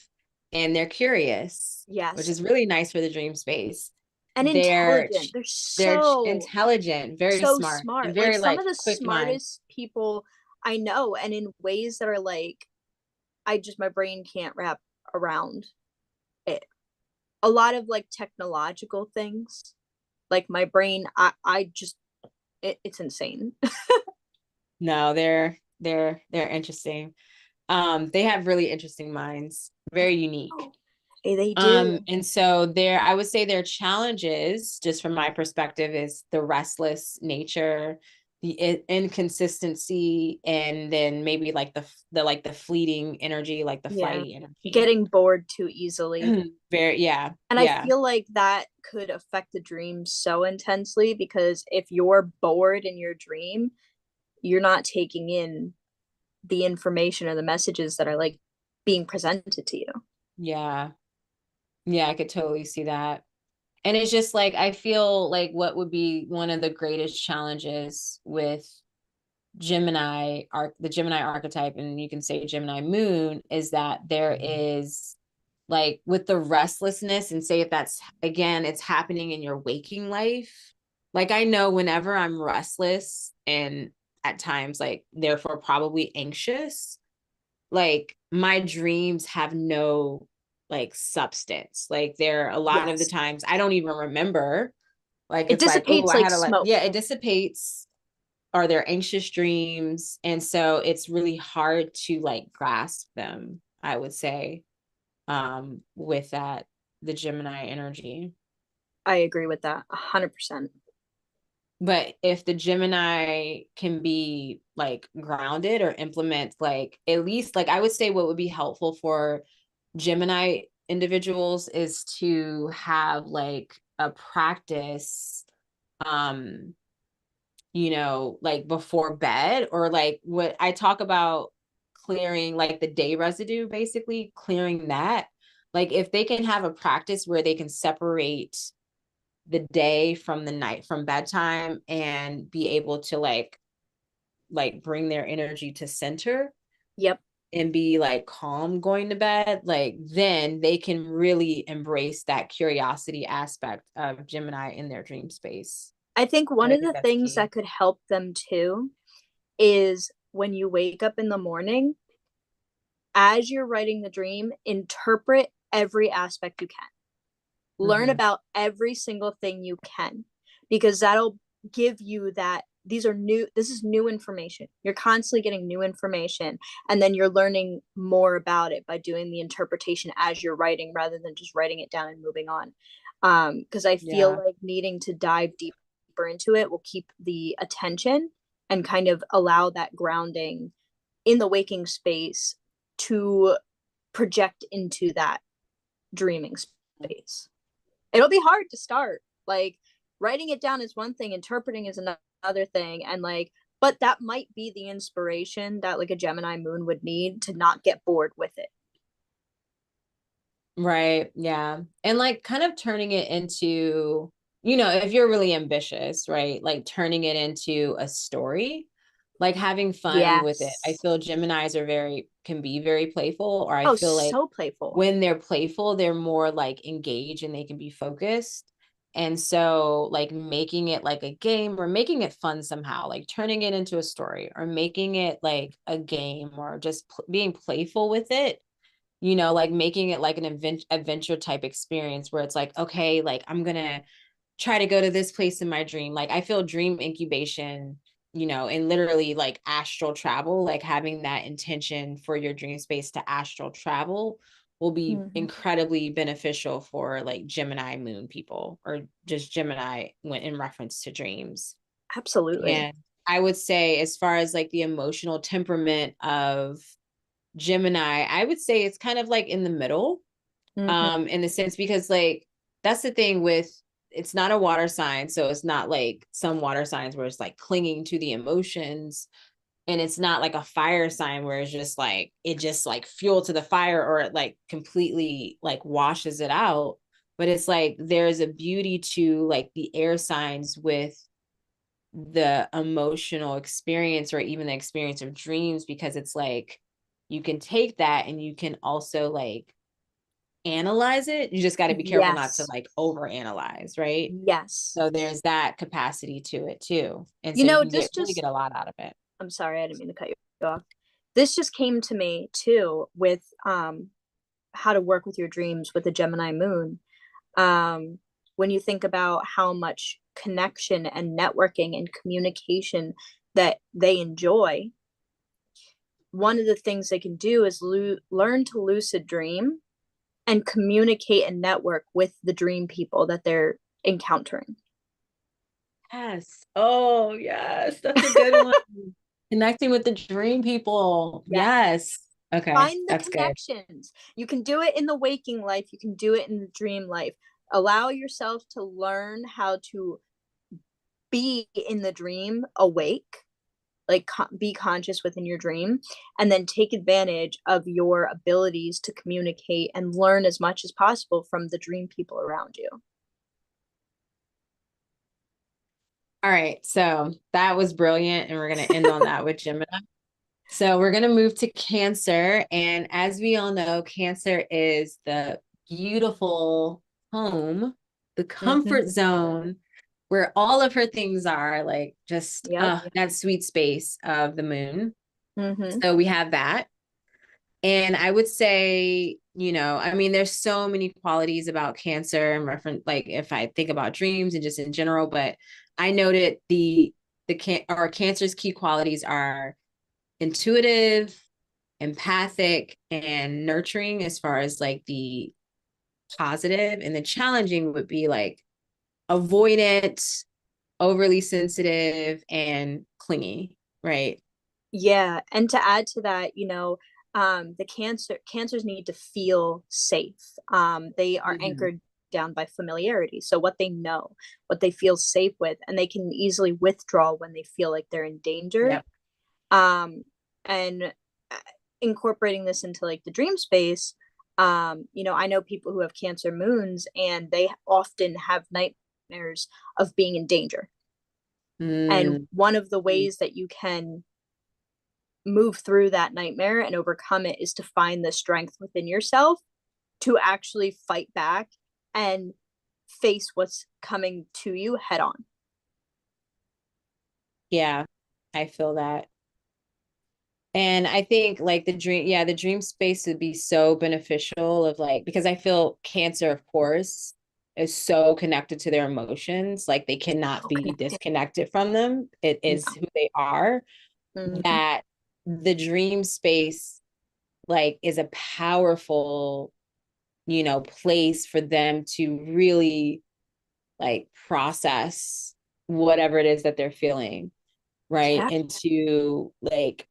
and they're curious, which Yes. is really nice for the dream space. And They're intelligent. They're they're so intelligent, very so smart, and smart. Like very some of like the quick mind. smartest people I know, and in ways that are like I just my brain can't wrap around it. A lot of like technological things, like my brain, I just it's insane. No, they're interesting. They have really interesting minds, very unique. Hey, they do. And so there, I would say their challenges, just from my perspective, is the restless nature, the inconsistency, and then maybe like the fleeting energy, like the Yeah. flighty energy. Getting bored too easily. Very, yeah, And I yeah, feel like that could affect the dream so intensely because if you're bored in your dream, you're not taking in the information or the messages that are like being presented to you. yeah, yeah. I could totally see that. And it's just like I feel like what would be one of the greatest challenges with the Gemini archetype, and you can say Gemini moon, is that there is like with the restlessness, and say if that's again, it's happening in your waking life. Like I know whenever I'm restless and at times like therefore probably anxious, like my dreams have no like substance. Like there a lot of the Yes. times I don't even remember. Like It it's like, oh, dissipates I like had a like, smoke. yeah, it dissipates, or they're anxious dreams. And so it's really hard to like grasp them, I would say, with that, the Gemini energy. I agree with that 100%. But if the Gemini can be like grounded or implement, like at least, like I would say what would be helpful for Gemini individuals is to have like a practice, um, like before bed, or like what I talk about, clearing like the day residue, basically clearing that. Like if they can have a practice where they can separate the day from the night, from bedtime, and be able to like bring their energy to center Yep. and be like calm going to bed, like then they can really embrace that curiosity aspect of Gemini in their dream space. I think one And I of think the that's things key. that could help them too is when you wake up in the morning, as you're writing the dream, interpret every aspect you can. Learn Mm-hmm. about every single thing you can, because that'll give you that this is new information. You're constantly getting new information, and then you're learning more about it by doing the interpretation as you're writing rather than just writing it down and moving on. Because I feel Yeah. like needing to dive deeper into it will keep the attention and kind of allow that grounding in the waking space to project into that dreaming space. It'll be hard to start. Like writing it down is one thing, interpreting is another thing, and like, but that might be the inspiration that like a Gemini moon would need to not get bored with it. Right. Yeah. And like kind of turning it into, if you're really ambitious, right? Like turning it into a story, like having fun with it. I Yes. feel Geminis can be very playful, or I Oh, feel like so playful. when they're playful, they're more like engaged and they can be focused. And so, like, making it like a game or making it fun somehow, like turning it into a story or making it like a game, or just being playful with it, like making it like an adventure type experience where it's like, okay, like I'm gonna try to go to this place in my dream. Like I feel dream incubation, and literally like astral travel, like having that intention for your dream space to astral travel will be Mm-hmm. incredibly beneficial for like Gemini moon people, or just Gemini when in reference to dreams. Absolutely. And I would say, as far as like the emotional temperament of Gemini, I would say it's kind of like in the middle, Mm-hmm. in the sense, because like that's the thing with, it's not a water sign, so it's not like some water signs where it's like clinging to the emotions, and it's not like a fire sign where it's just like it just like fuel to the fire, or it like completely like washes it out. but it's like there's a beauty to like the air signs with the emotional experience or even the experience of dreams, because it's like you can take that and you can also like analyze it. You just got to be careful not to Yes. like over analyze, right? Yes. So there's that capacity to it too, and You so you know, can get really get a lot out of it. I'm sorry, I didn't mean to cut you off. This just came to me too with how to work with your dreams with the Gemini moon. Um, when you think about how much connection and networking and communication that they enjoy, one of the things they can do is learn to lucid dream and communicate and network with the dream people that they're encountering. Yes. Oh, yes. That's a good one. Connecting with the dream people. Yes. Yes. Okay. Find the That's good. connections. You can do it in the waking life, you can do it in the dream life. Allow yourself to learn how to be in the dream awake, like be conscious within your dream, and then take advantage of your abilities to communicate and learn as much as possible from the dream people around you. All right. So that was brilliant. And we're going to end on that with Gemini. So we're going to move to Cancer. And as we all know, Cancer is the beautiful home, the Mm-hmm. comfort zone where all of her things are, like just Yep. that sweet space of the moon. Mm-hmm. So we have that. And I would say, I mean, there's so many qualities about Cancer and reference, like if I think about dreams and just in general, but I noted our Cancer's key qualities are intuitive, empathic, and nurturing as far as like the positive, and the challenging would be like avoidant, overly sensitive, and clingy, right? Yeah, and to add to that, the cancers need to feel safe. They are Mm-hmm. anchored down by familiarity. So what they know, what they feel safe with, and they can easily withdraw when they feel like they're in danger. Yep. And incorporating this into like the dream space, I know people who have Cancer moons and they often have nightmares of being in danger. And Mm. one of the ways that you can move through that nightmare and overcome it is to find the strength within yourself to actually fight back and face what's coming to you head on. Yeah, I feel that. And I think like the dream space would be so beneficial of like, because I feel Cancer, of course, is so connected to their emotions. Like they cannot So be connected. disconnected from them. It is No. who they are. Mm-hmm. That the dream space like is a powerful, place for them to really like process whatever it is that they're feeling, right? Yeah. And to like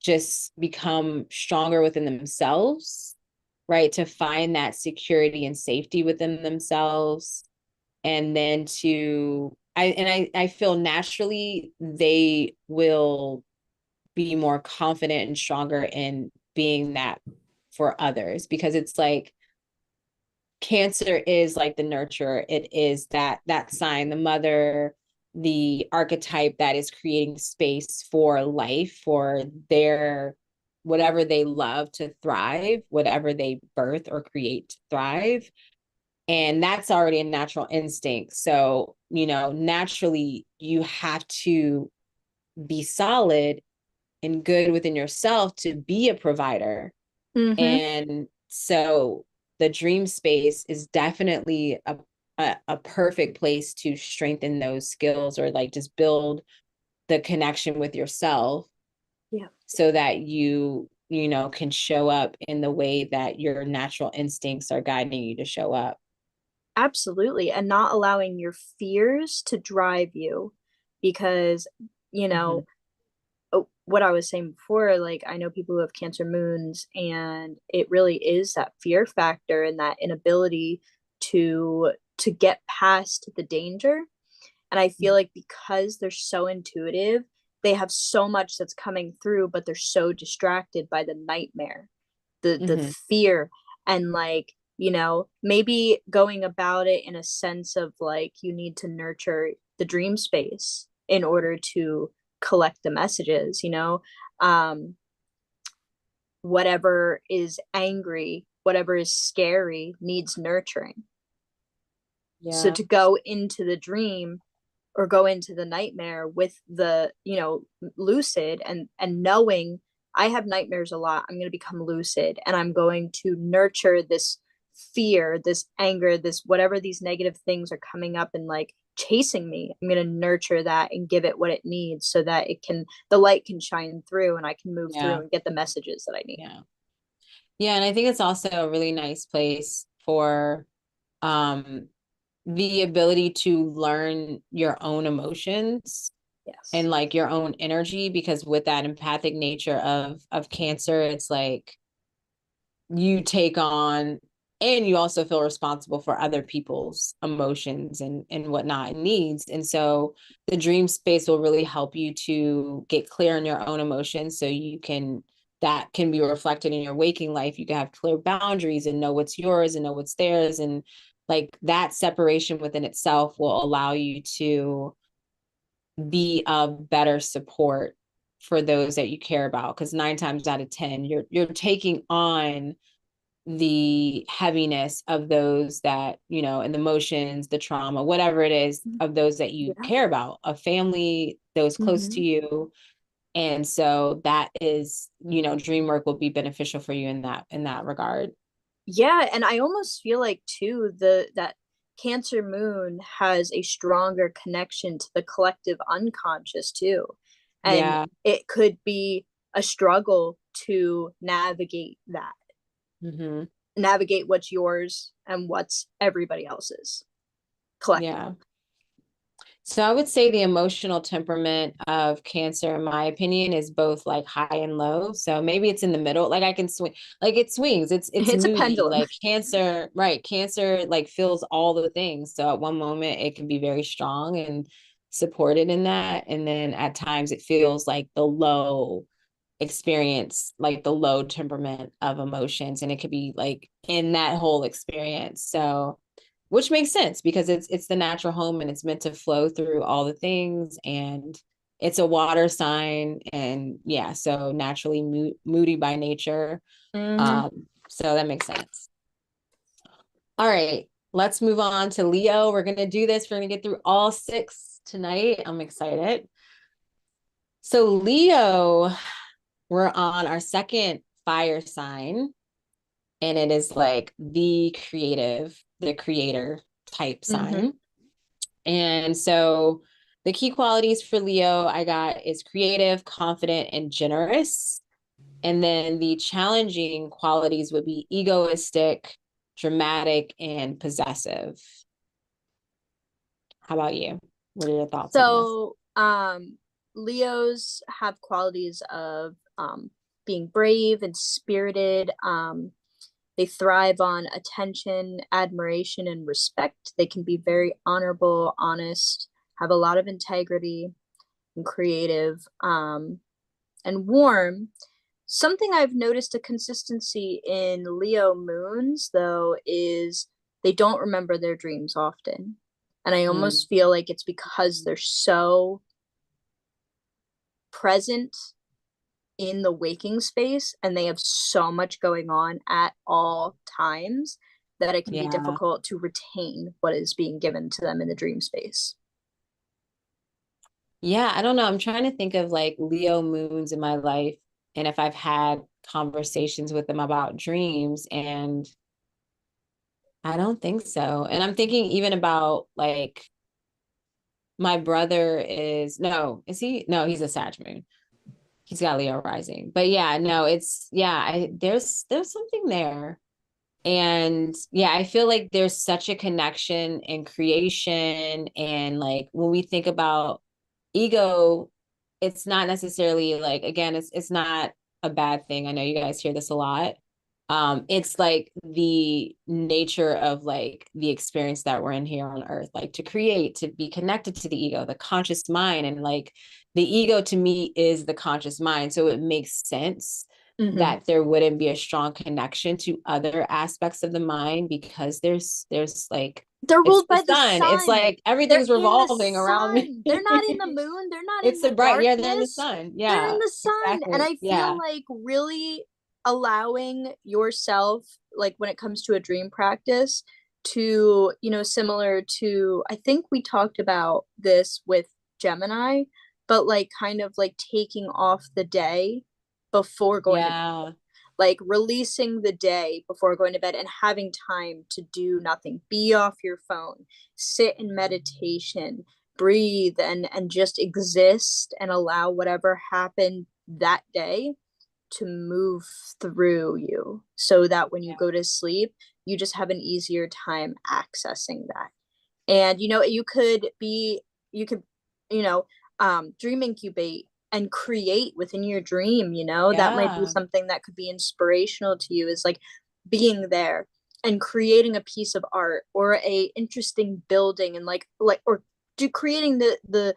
just become stronger within themselves, right? To find that security and safety within themselves. And then I feel naturally they will be more confident and stronger in being that for others, because it's like Cancer is like the nurturer. It is that sign, the mother, the archetype that is creating space for life, for their whatever they love to thrive, whatever they birth or create to thrive. And that's already a natural instinct. So, naturally you have to be solid and good within yourself to be a provider. Mm-hmm. And so the dream space is definitely a perfect place to strengthen those skills, or like just build the connection with yourself Yeah. so that you can show up in the way that your natural instincts are guiding you to show up. Absolutely. And not allowing your fears to drive you because, you Mm-hmm. know, what I was saying before, like I know people who have Cancer moons, and it really is that fear factor and that inability to get past the danger. And I feel like because they're so intuitive, they have so much that's coming through, but they're so distracted by the nightmare, the Mm-hmm. fear, and like maybe going about it in a sense of like you need to nurture the dream space in order to collect the messages. Um, whatever is angry, whatever is scary needs nurturing. So Yeah. to go into the dream or go into the nightmare with the, lucid and knowing I have nightmares a lot, I'm going to become lucid and I'm going to nurture this fear, this anger, this whatever these negative things are coming up and like chasing me. I'm going to nurture that and give it what it needs so that the light can shine through and I can move through Yeah. and get the messages that I need. Yeah. Yeah. And I think it's also a really nice place for um the ability to learn your own emotions Yes. and like your own energy, because with that empathic nature of Cancer, it's like you take on and you also feel responsible for other people's emotions and whatnot and needs. And so the dream space will really help you to get clear on your own emotions so you can that can be reflected in your waking life. You can have clear boundaries and know what's yours and know what's theirs. And like that separation within itself will allow you to be a better support for those that you care about. Because 9 times out of 10, you're taking on the heaviness of those that, and the emotions, the trauma, whatever it is, of those that you Yeah. care about, a family, those close to Mm-hmm. you. And so that is, dream work will be beneficial for you in that regard. Yeah, and I almost feel like too the that Cancer moon has a stronger connection to the collective unconscious too. And Yeah. it could be a struggle to navigate that, Mm-hmm. navigate what's yours and what's everybody else's collectively. Yeah. So I would say the emotional temperament of Cancer, in my opinion, is both like high and low. So maybe it's in the middle. Like I can swing, like it swings. It's It's a moody. pendulum. Like Cancer, right? Cancer like feels all the things. So at one moment it can be very strong and supported in that, and then at times it feels like the low experience, like the low temperament of emotions, and it could be like in that whole experience. So which makes sense because it's the natural home and it's meant to flow through all the things, and it's a water sign, and yeah, so naturally moody by nature. Mm-hmm. So that makes sense. All right, let's move on to Leo. We're gonna do this. We're gonna get through all 6 tonight. I'm excited. So Leo, we're on our second fire sign, and it is like the creative, the creator type Mm-hmm. sign. And so the key qualities for Leo I got is creative, confident, and generous. And then the challenging qualities would be egoistic, dramatic, and possessive. How about you? What are your thoughts on this? So, Leos have qualities of being brave and spirited. They thrive on attention, admiration, and respect. They can be very honorable, honest, have a lot of integrity, and creative, and warm. Something I've noticed a consistency in Leo moons, though, is they don't remember their dreams often. And I Mm, almost feel like it's because they're so present in the waking space and they have so much going on at all times that it can be yeah. difficult to retain what is being given to them in the dream space. Yeah, I don't know. I'm trying to think of like Leo moons in my life and if I've had conversations with them about dreams, and I don't think so. And I'm thinking even about like my brother is no, is he? No, he's a Sag moon. He's got Leo rising. But yeah, no, it's yeah, there's something there. And yeah, I feel like there's such a connection in creation, and like when we think about ego, it's not necessarily like, again, it's not a bad thing. I know you guys hear this a lot. It's like the nature of like the experience that we're in here on earth, like to create, to be connected to the ego, the conscious mind. And like the ego to me is the conscious mind. So it makes sense Mm-hmm. that there wouldn't be a strong connection to other aspects of the mind because there's like They're it's ruled the by the sun. It's sun. like They're everything's in the revolving around me. sun. They're not in the moon. They're not in It's the the bright, yeah, they're in the darkness. sun. They're in Yeah, the sun. And exactly. I feel Yeah. like really allowing yourself, like when it comes to a dream practice, to, similar to, I think we talked about this with Gemini, but like kind of like taking off the day before going to, Yeah. like releasing the day before going to bed and having time to do nothing, be off your phone, sit in meditation, breathe, and just exist and allow whatever happened that day to move through you, so that when you go to sleep you just have an easier time accessing that. And you could you know dream incubate and create within your dream. That might be Yeah. something that could be inspirational to you, is like being there and creating a piece of art or a interesting building, and like or do creating the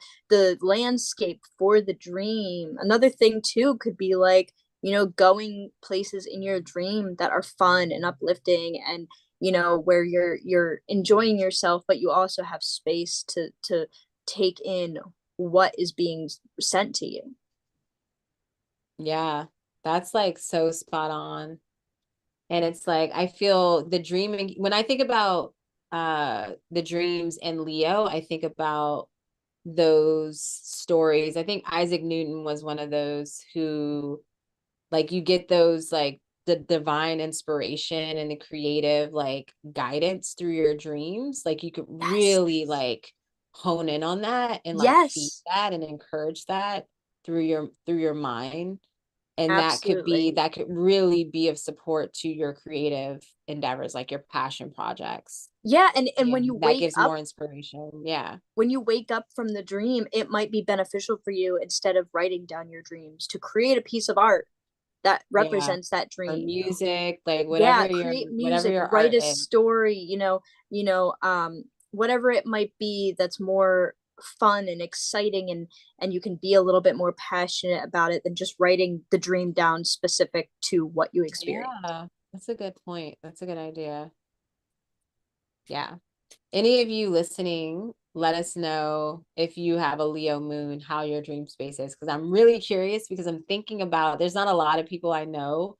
landscape for the dream. Another thing too could be like, going places in your dream that are fun and uplifting, and where you're enjoying yourself, but you also have space to take in what is being sent to you. Yeah. That's like so spot on. And it's like I feel the dreaming when I think about the dreams and Leo, I think about those stories. I think Isaac Newton was one of those who like you get those like the divine inspiration and the creative like guidance through your dreams. Like you could Yes. really like hone in on that and like feed Yes. that and encourage that through your mind. And Absolutely. that could really be of support to your creative endeavors, like your passion projects. Yeah, and And that gives more inspiration. Yeah. when you wake up from the dream, it might be beneficial for you, instead of writing down your dreams, to create a piece of art that Yeah. represents that Or dream. music, like Yeah, create whatever music, your write art a is. story, whatever it might be that's more fun and exciting, and you can be a little bit more passionate about it than just writing the dream down specific to what you experience. Yeah, that's a good point. That's a good idea. Yeah. Any of you listening, let us know if you have a Leo moon, how your dream space is. Because I'm really curious because I'm thinking about there's not a lot of people I know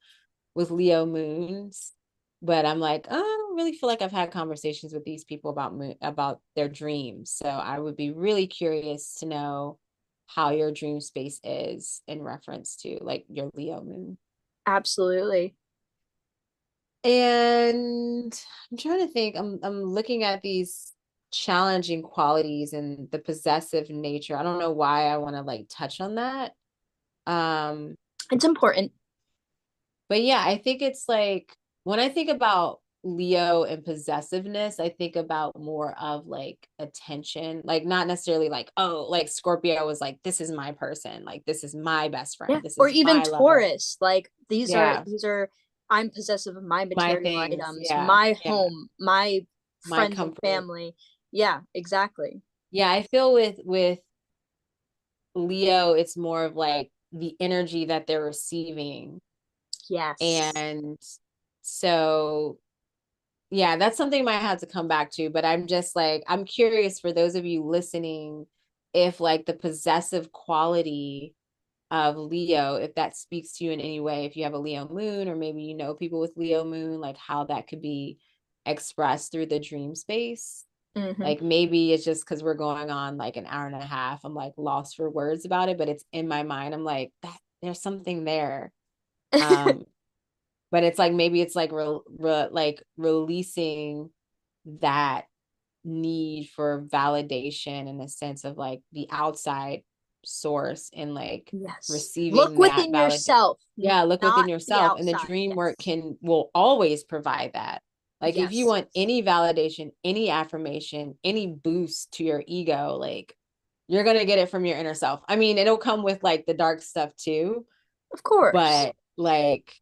with Leo moons, but I'm like, oh, I don't really feel like I've had conversations with these people about their dreams. So I would be really curious to know how your dream space is in reference to like your Leo moon. Absolutely. And I'm trying to think, I'm looking at these challenging qualities and the possessive nature. I don't know why I want to like touch on that. Um, It's important. but yeah, I think it's like when I think about Leo and possessiveness, I think about more of like attention, like not necessarily like, oh, like Scorpio was like, this is my person, like this is my best Yeah. friend, this Or is even my lover. Taurus, like Yeah, these are I'm possessive of my my material things. items, Yeah, my yeah, home, my my friends and comfort. family. Yeah, exactly. Yeah, I feel with Leo, it's more of like the energy that they're receiving. Yes. And so, yeah, that's something I might have to come back to. But I'm just like, I'm curious for those of you listening, if like the possessive quality of Leo, if that speaks to you in any way, if you have a Leo moon, or maybe you know people with Leo moon, like how that could be expressed through the dream space. Hmm. Like maybe it's just because we're going on like an hour and a half. I'm like lost for words about it, but it's in my mind. I'm like, that there's something there. Um, but it's like maybe it's like like releasing that need for validation in the sense of like the outside source and like Yes. Look receiving that within validation. yourself, Yeah, look within not the yourself, and the outside. dream work Yes. will always provide that. Like if you Yes. want any validation, any affirmation, any boost to your ego, like you're gonna get it from your inner self. I mean, it'll come with like the dark stuff too, Of course. but like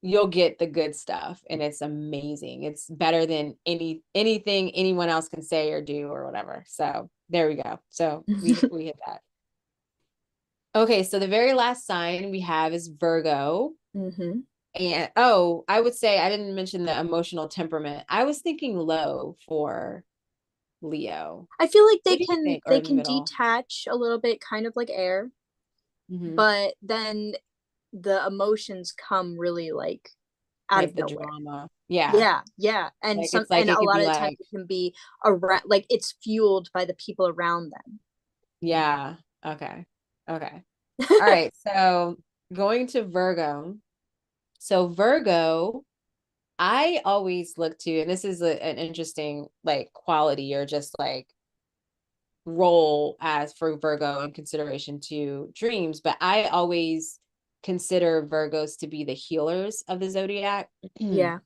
you'll get the good stuff and it's amazing. It's better than anything anyone else can say or do or whatever. So there we go. So we hit that. Okay, so the very last sign we have is Virgo. Mm-hmm. And oh, I would say I didn't mention the emotional temperament. I was thinking low for Leo. I feel like What do you think? Or they in the can middle? detach a little bit, kind of like air, Hmm. but then the emotions come really like out Like of the nowhere. drama. Yeah. Yeah, yeah, Like it's like and it a could lot be of the time like, it can be around, like it's fueled by the people around yeah. Okay. Okay. All them. right. So going to Virgo. So Virgo, I always look to, and this is an interesting like quality or just like role as for Virgo in consideration to dreams, but I always consider Virgos to be the healers of the zodiac, Yeah.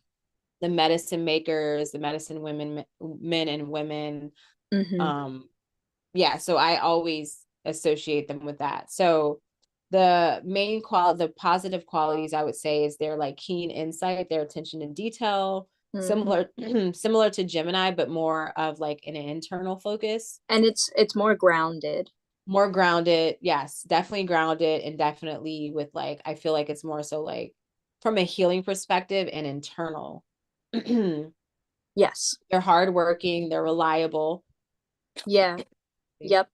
the medicine makers, the medicine women, men and women. Hmm. Um, yeah, so I always associate them with that. So the main the positive qualities I would say is their like keen insight, their attention to detail, Hmm. similar similar to Gemini, but more of like an internal focus. And it's more grounded. More grounded, yes, definitely grounded, and definitely with like I feel like it's more so like from a healing perspective and internal. They're Yes. hardworking, they're reliable. Yeah. Yep.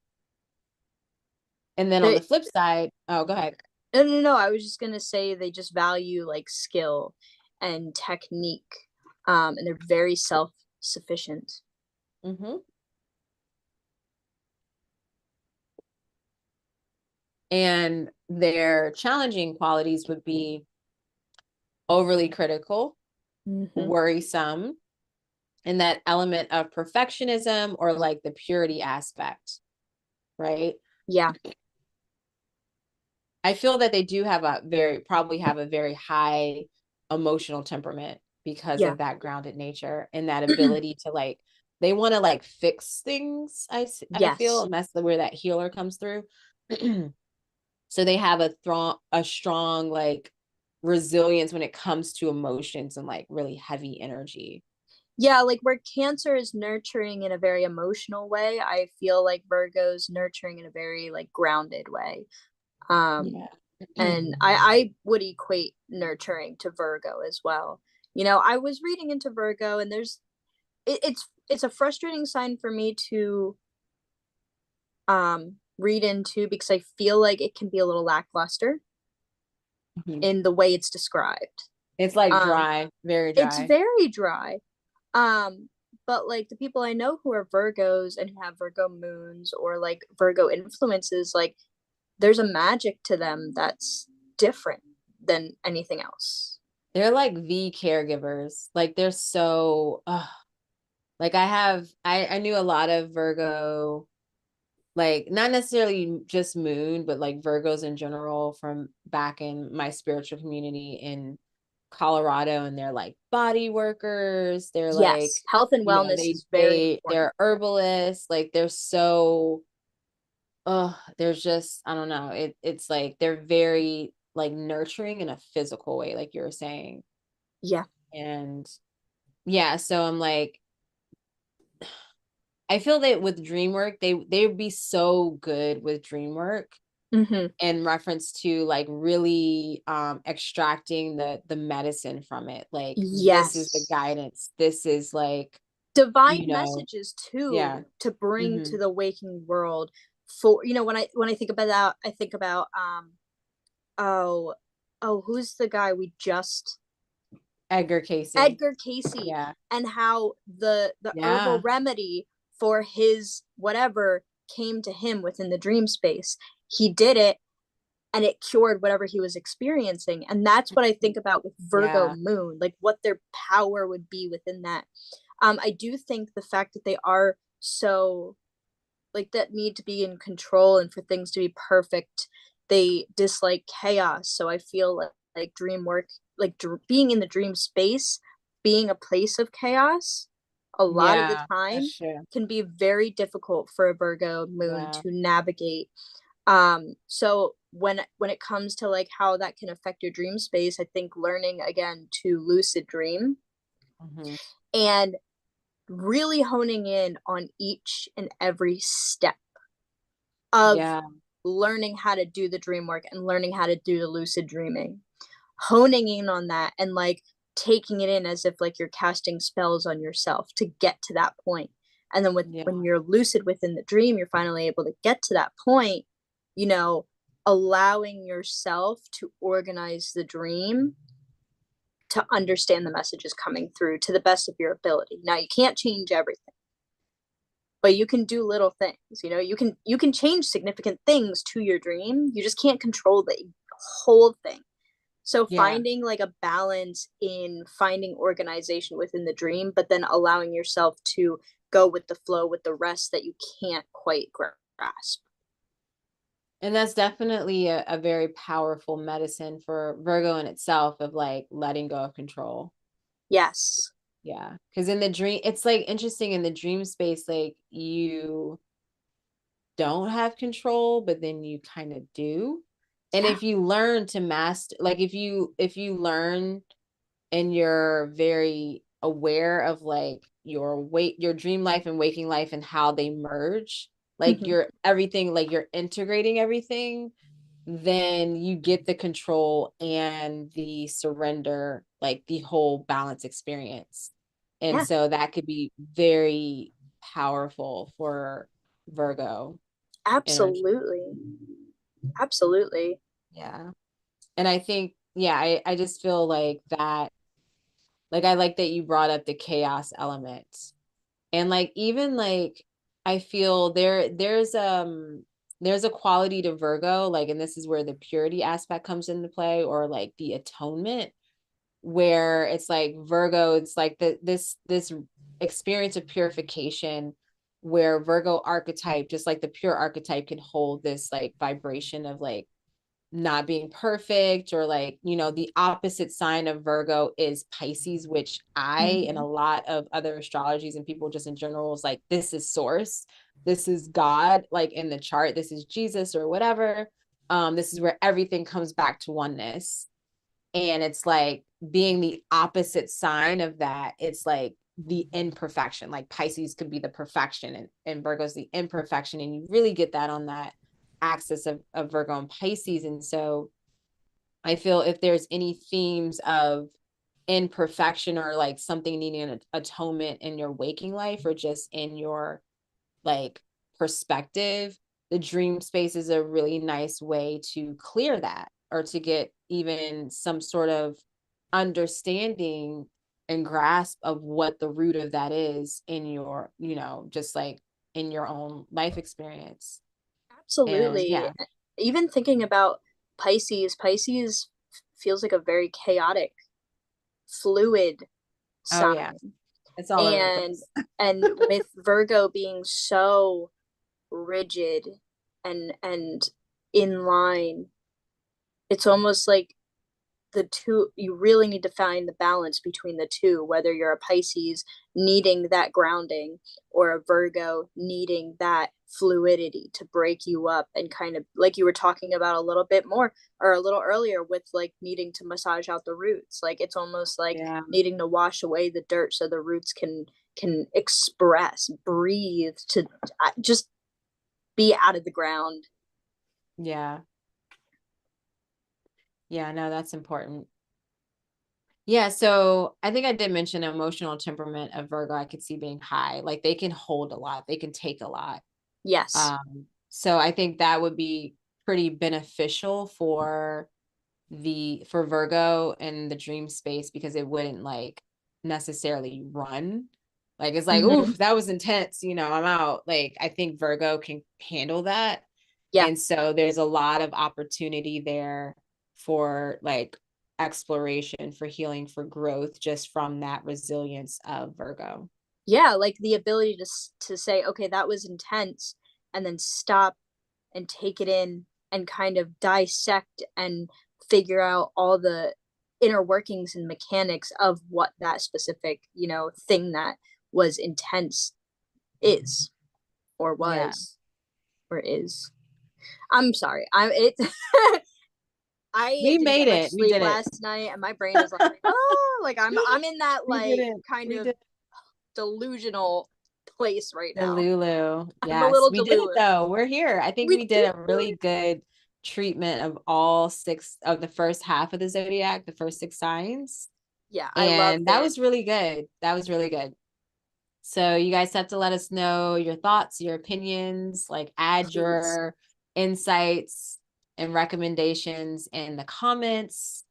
And then on the They flip side, oh, go ahead. no, I was just gonna say they just value like skill and technique. And they're very self-sufficient. Hmm. And their challenging qualities would be overly critical, Hmm. worrisome, and that element of perfectionism or like the purity aspect, right? Yeah. I feel that they do have a very, probably have a very high emotional temperament because Yeah. of that grounded nature and that ability to like, they want to like fix things. I feel, Yes. and that's where that healer comes through. So they have a strong like resilience when it comes to emotions and like really heavy energy. Yeah, like where Cancer is nurturing in a very emotional way, I feel like Virgo's nurturing in a very like grounded way. Um, Yeah. and I would equate nurturing to Virgo as well. You know, I was reading into Virgo, and it's a frustrating sign for me to read into because I feel like it can be a little lackluster in the way it's described. It's like Um, dry, very it's dry. very dry. Um, but like the people I know who are Virgos and who have Virgo moons or like Virgo influences, like there's a magic to them that's different than anything else. They're like the caregivers. Like they're so like I knew a lot of Virgo, like not necessarily just moon, but like Virgos in general from back in my spiritual community in Colorado, and they're like body workers. They're like, Yes, health and you know, wellness is very important. they're herbalists. Like they're so there's just I don't know. It's like they're very like nurturing in a physical way, like you were saying. Yeah. And yeah, so I'm like, I feel that with dream work, they would be so good with dream work Mm-hmm. in reference to like really extracting the medicine from it. Like this is the Yes. guidance. This is like, you Divine know, messages yeah. too to bring Hmm. to the waking world for when I think about that, I think about oh who's the guy we just Edgar Cayce. Edgar Cayce, Yeah. and how the herbal Yeah. remedy for his whatever came to him within the dream space. He did it and it cured whatever he was experiencing. And that's what I think about with Virgo Yeah. moon, like what their power would be within that. I do think the fact that they are so like that need to be in control and for things to be perfect, they dislike chaos. So I feel like dream work, like being in the dream space, being a place of chaos, a lot of the Yeah. time That's true. can be very difficult for a Virgo moon Yeah. to navigate. So when it comes to like how that can affect your dream space, I think learning again to lucid dream Hmm. and really honing in on each and every step of Yeah. learning how to do the dream work and learning how to do the lucid dreaming. honing in on that and like taking it in as if like you're casting spells on yourself to get to that point. And then with Yeah. when you're lucid within the dream, you're finally able to get to that point, you know, allowing yourself to organize the dream to understand the messages coming through to the best of your ability. Now you can't change everything, but you can do little things. You can change significant things to your dream. You just can't control the whole thing. So Yeah. finding like a balance in finding organization within the dream, but then allowing yourself to go with the flow with the rest that you can't quite grasp. And that's definitely a very powerful medicine for Virgo in itself, of like letting go of control. Yes. Yeah. Because in the dream, it's like interesting in the dream space, like you don't have control, but then you kind of do. And Yeah. if you learn to master, like if you learn and you're very aware of like your dream life and waking life and how they merge, like Mm-hmm. you're everything, like you're integrating everything, then you get the control and the surrender, like the whole balance experience. And Yeah. so that could be very powerful for Virgo energy. Absolutely. Absolutely. Yeah. And I think, yeah, I just feel like that, like I like that you brought up the chaos element. And like even like I feel there's a quality to Virgo, like, and this is where the purity aspect comes into play, or like the atonement, where it's like Virgo, it's like this experience of purification, where Virgo archetype, just like the pure archetype, can hold this like vibration of like not being perfect, or like, the opposite sign of Virgo is Pisces, which I and a Mm-hmm. lot of other astrologies and people just in general is like, this is source, this is God, like in the chart, this is Jesus or whatever. This is where everything comes back to oneness. And it's like being the opposite sign of that, it's like the imperfection. Like Pisces could be the perfection, and Virgo's the imperfection, and you really get that on that axis of Virgo and Pisces. And so I feel if there's any themes of imperfection, or like something needing an atonement in your waking life, or just in your like perspective, the dream space is a really nice way to clear that, or to get even some sort of understanding and grasp of what the root of that is in your, just like in your own life experience. And Absolutely. yeah. Even thinking about Pisces feels like a very chaotic, fluid Oh yeah. sign. It's all over the And place. and with Virgo being so rigid and in line, it's almost like the two, you really need to find the balance between the two, whether you're a Pisces needing that grounding or a Virgo needing that fluidity to break you up, and kind of like you were talking about a little bit more or a little earlier with like needing to massage out the roots. Like it's almost like Yeah. needing to wash away the dirt so the roots can express, breathe, to just be out of the ground. Yeah. Yeah, no, that's important. Yeah, so I think I did mention emotional temperament of Virgo. I could see being high. Like they can hold a lot, they can take a lot. Yes. So I think that would be pretty beneficial for Virgo and the dream space, because it wouldn't like necessarily run. Like it's like, ooh, Mm-hmm. that was intense, I'm out. Like I think Virgo can handle that. Yeah. And so there's a lot of opportunity there for like exploration, for healing, for growth, just from that resilience of Virgo. Yeah, like the ability to say, okay, that was intense, and then stop and take it in and kind of dissect and figure out all the inner workings and mechanics of what that specific, thing that was intense is, or Yeah. was, or is. I'm sorry. I'm it. I We didn't made get much it. We sleep did it. last night, and my brain is like, oh, like I'm in that We did like it. kind We of did delusional place right the now. Lulu. I'm a Yes, little we did it delulu. though. We're here. I think We we did did a really it. good treatment of all 6 of the first half of the zodiac, the first 6 signs. Yeah, I loved And that it. was really good. That was really good. So you guys have to let us know your thoughts, your opinions, like add Please. your insights and recommendations in the comments.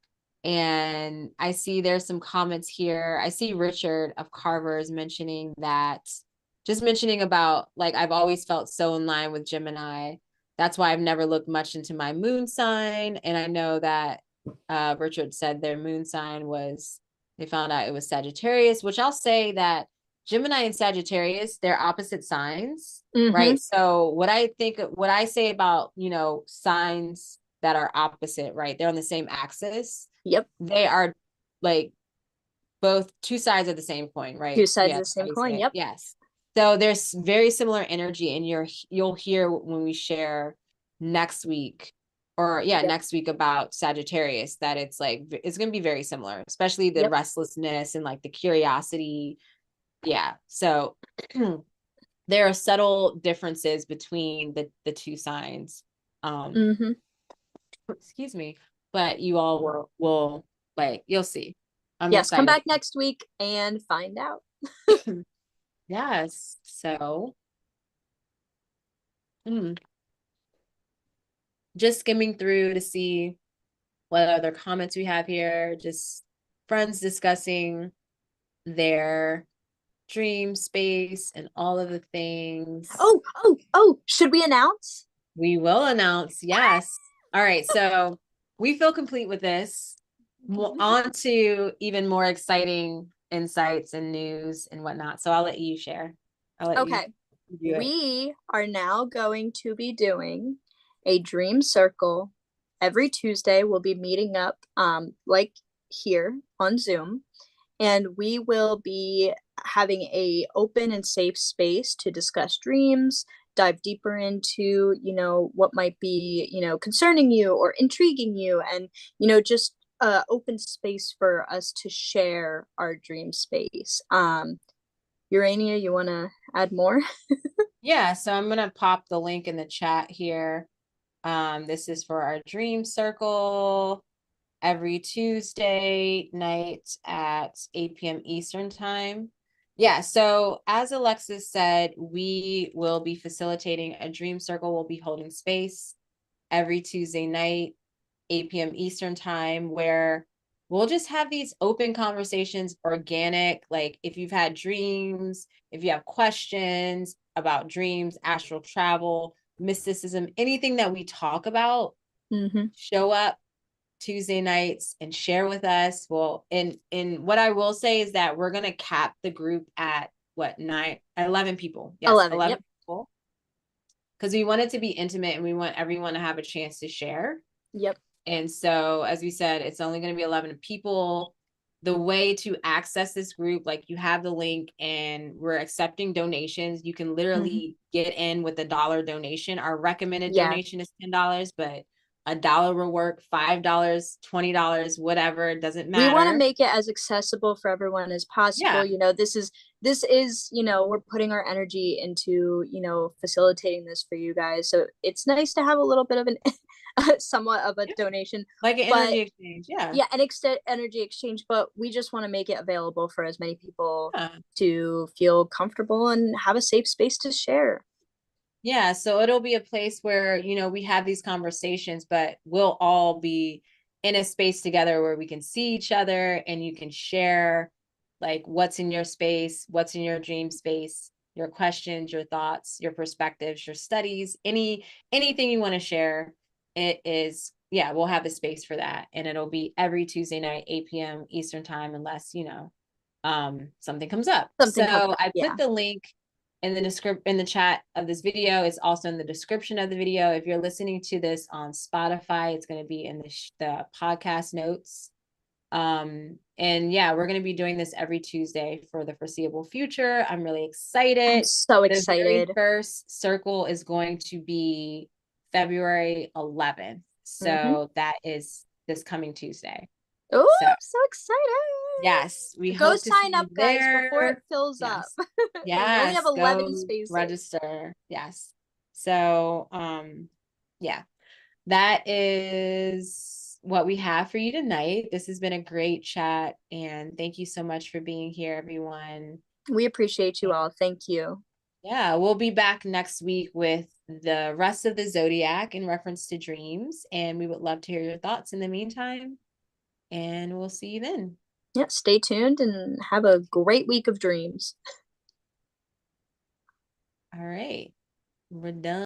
And I see there's some comments here. I see Richard of Carver's mentioning that, just mentioning about like, I've always felt so in line with Gemini. That's why I've never looked much into my moon sign. And I know that Richard said their moon sign was, they found out it was Sagittarius, which I'll say that Gemini and Sagittarius, they're opposite signs, Mm-hmm. right? So what I say about, signs that are opposite, right? They're on the same axis. Yep. They are like both two sides of the same coin, Two right? sides Yeah, of the that's how same you coin. say it. Yep. Yes. So there's very similar energy, and you'll hear when we share next week, or yeah, Yep. next week about Sagittarius, that it's like it's going to be very similar, especially the Yep. restlessness and like the curiosity. Yeah. So there are subtle differences between the two signs. Um, Mm-hmm. excuse me, but you all will like, you'll see. I'm Yes, come excited. back next week and find out. Yes. So, mm, just skimming through to see what other comments we have here. Just friends discussing their dream space and all of the things. Oh, should we announce? We will announce, yes. All right, so we feel complete with this. On to even more exciting insights and news and whatnot. So I'll let you share. I'll let you Okay. do it. We are now going to be doing a dream circle every Tuesday. We'll be meeting up like here on Zoom, and we will be having a open and safe space to discuss dreams, dive deeper into, what might be, concerning you or intriguing you, and, just open space for us to share our dream space. Urania, you want to add more? Yeah, so I'm gonna pop the link in the chat here. This is for our dream circle every Tuesday night at 8 p.m. Eastern time. Yeah, so as Alexis said, we will be facilitating a dream circle. We'll be holding space every Tuesday night, 8 p.m. Eastern time, where we'll just have these open conversations, organic. Like if you've had dreams, if you have questions about dreams, astral travel, mysticism, anything that we talk about, Mm-hmm. show up Tuesday nights and share with us. Well, and what I will say is that we're gonna cap the group at what, 11 people. Yes, 11. 11 Yep. people. Because we want it to be intimate and we want everyone to have a chance to share. Yep. And so, as we said, it's only going to be 11 people. The way to access this group, like you have the link and we're accepting donations. You can Mm-hmm. literally get in with $1 donation. Our recommended Yeah. donation is $10, but $1 will work, $5, $20, whatever, it doesn't We want to matter. make it as accessible for everyone as possible. Yeah. This is, we're putting our energy into, facilitating this for you guys. So it's nice to have a little bit of an somewhat of a Yeah. donation, Like an but energy exchange. Yeah. yeah, an extent energy exchange, but we just want to make it available for as many people Yeah. to feel comfortable and have a safe space to share. Yeah, so it'll be a place where, we have these conversations, but we'll all be in a space together where we can see each other and you can share like what's in your space, what's in your dream space, your questions, your thoughts, your perspectives, your studies, anything you want to share. It is, yeah, we'll have the space for that. And it'll be every Tuesday night, 8 p.m. Eastern time, unless, something comes up. Something comes So up. I put Yeah. the link in the chat of this video. Is also in the description of the video. If you're listening to this on Spotify, it's going to be in the podcast notes. And yeah, we're going to be doing this every Tuesday for the foreseeable future. I'm really I'm excited. so The very excited. first circle is going to be February 11th. Mm-hmm. So that is this coming Tuesday. Oh, So I'm so excited. yes, we Go hope to see sign up, you guys, before it there. fills up. Yes. We only have Yes, 11 go spaces. register. Yes. So, yeah. that is what we have for you tonight. This has been a great chat, and thank you so much for being here, everyone. We appreciate you all. Thank you. Yeah, we'll be back next week with the rest of the Zodiac in reference to dreams, and we would love to hear your thoughts in the meantime, and we'll see you then. Yeah, stay tuned and have a great week of dreams. All right, we're done.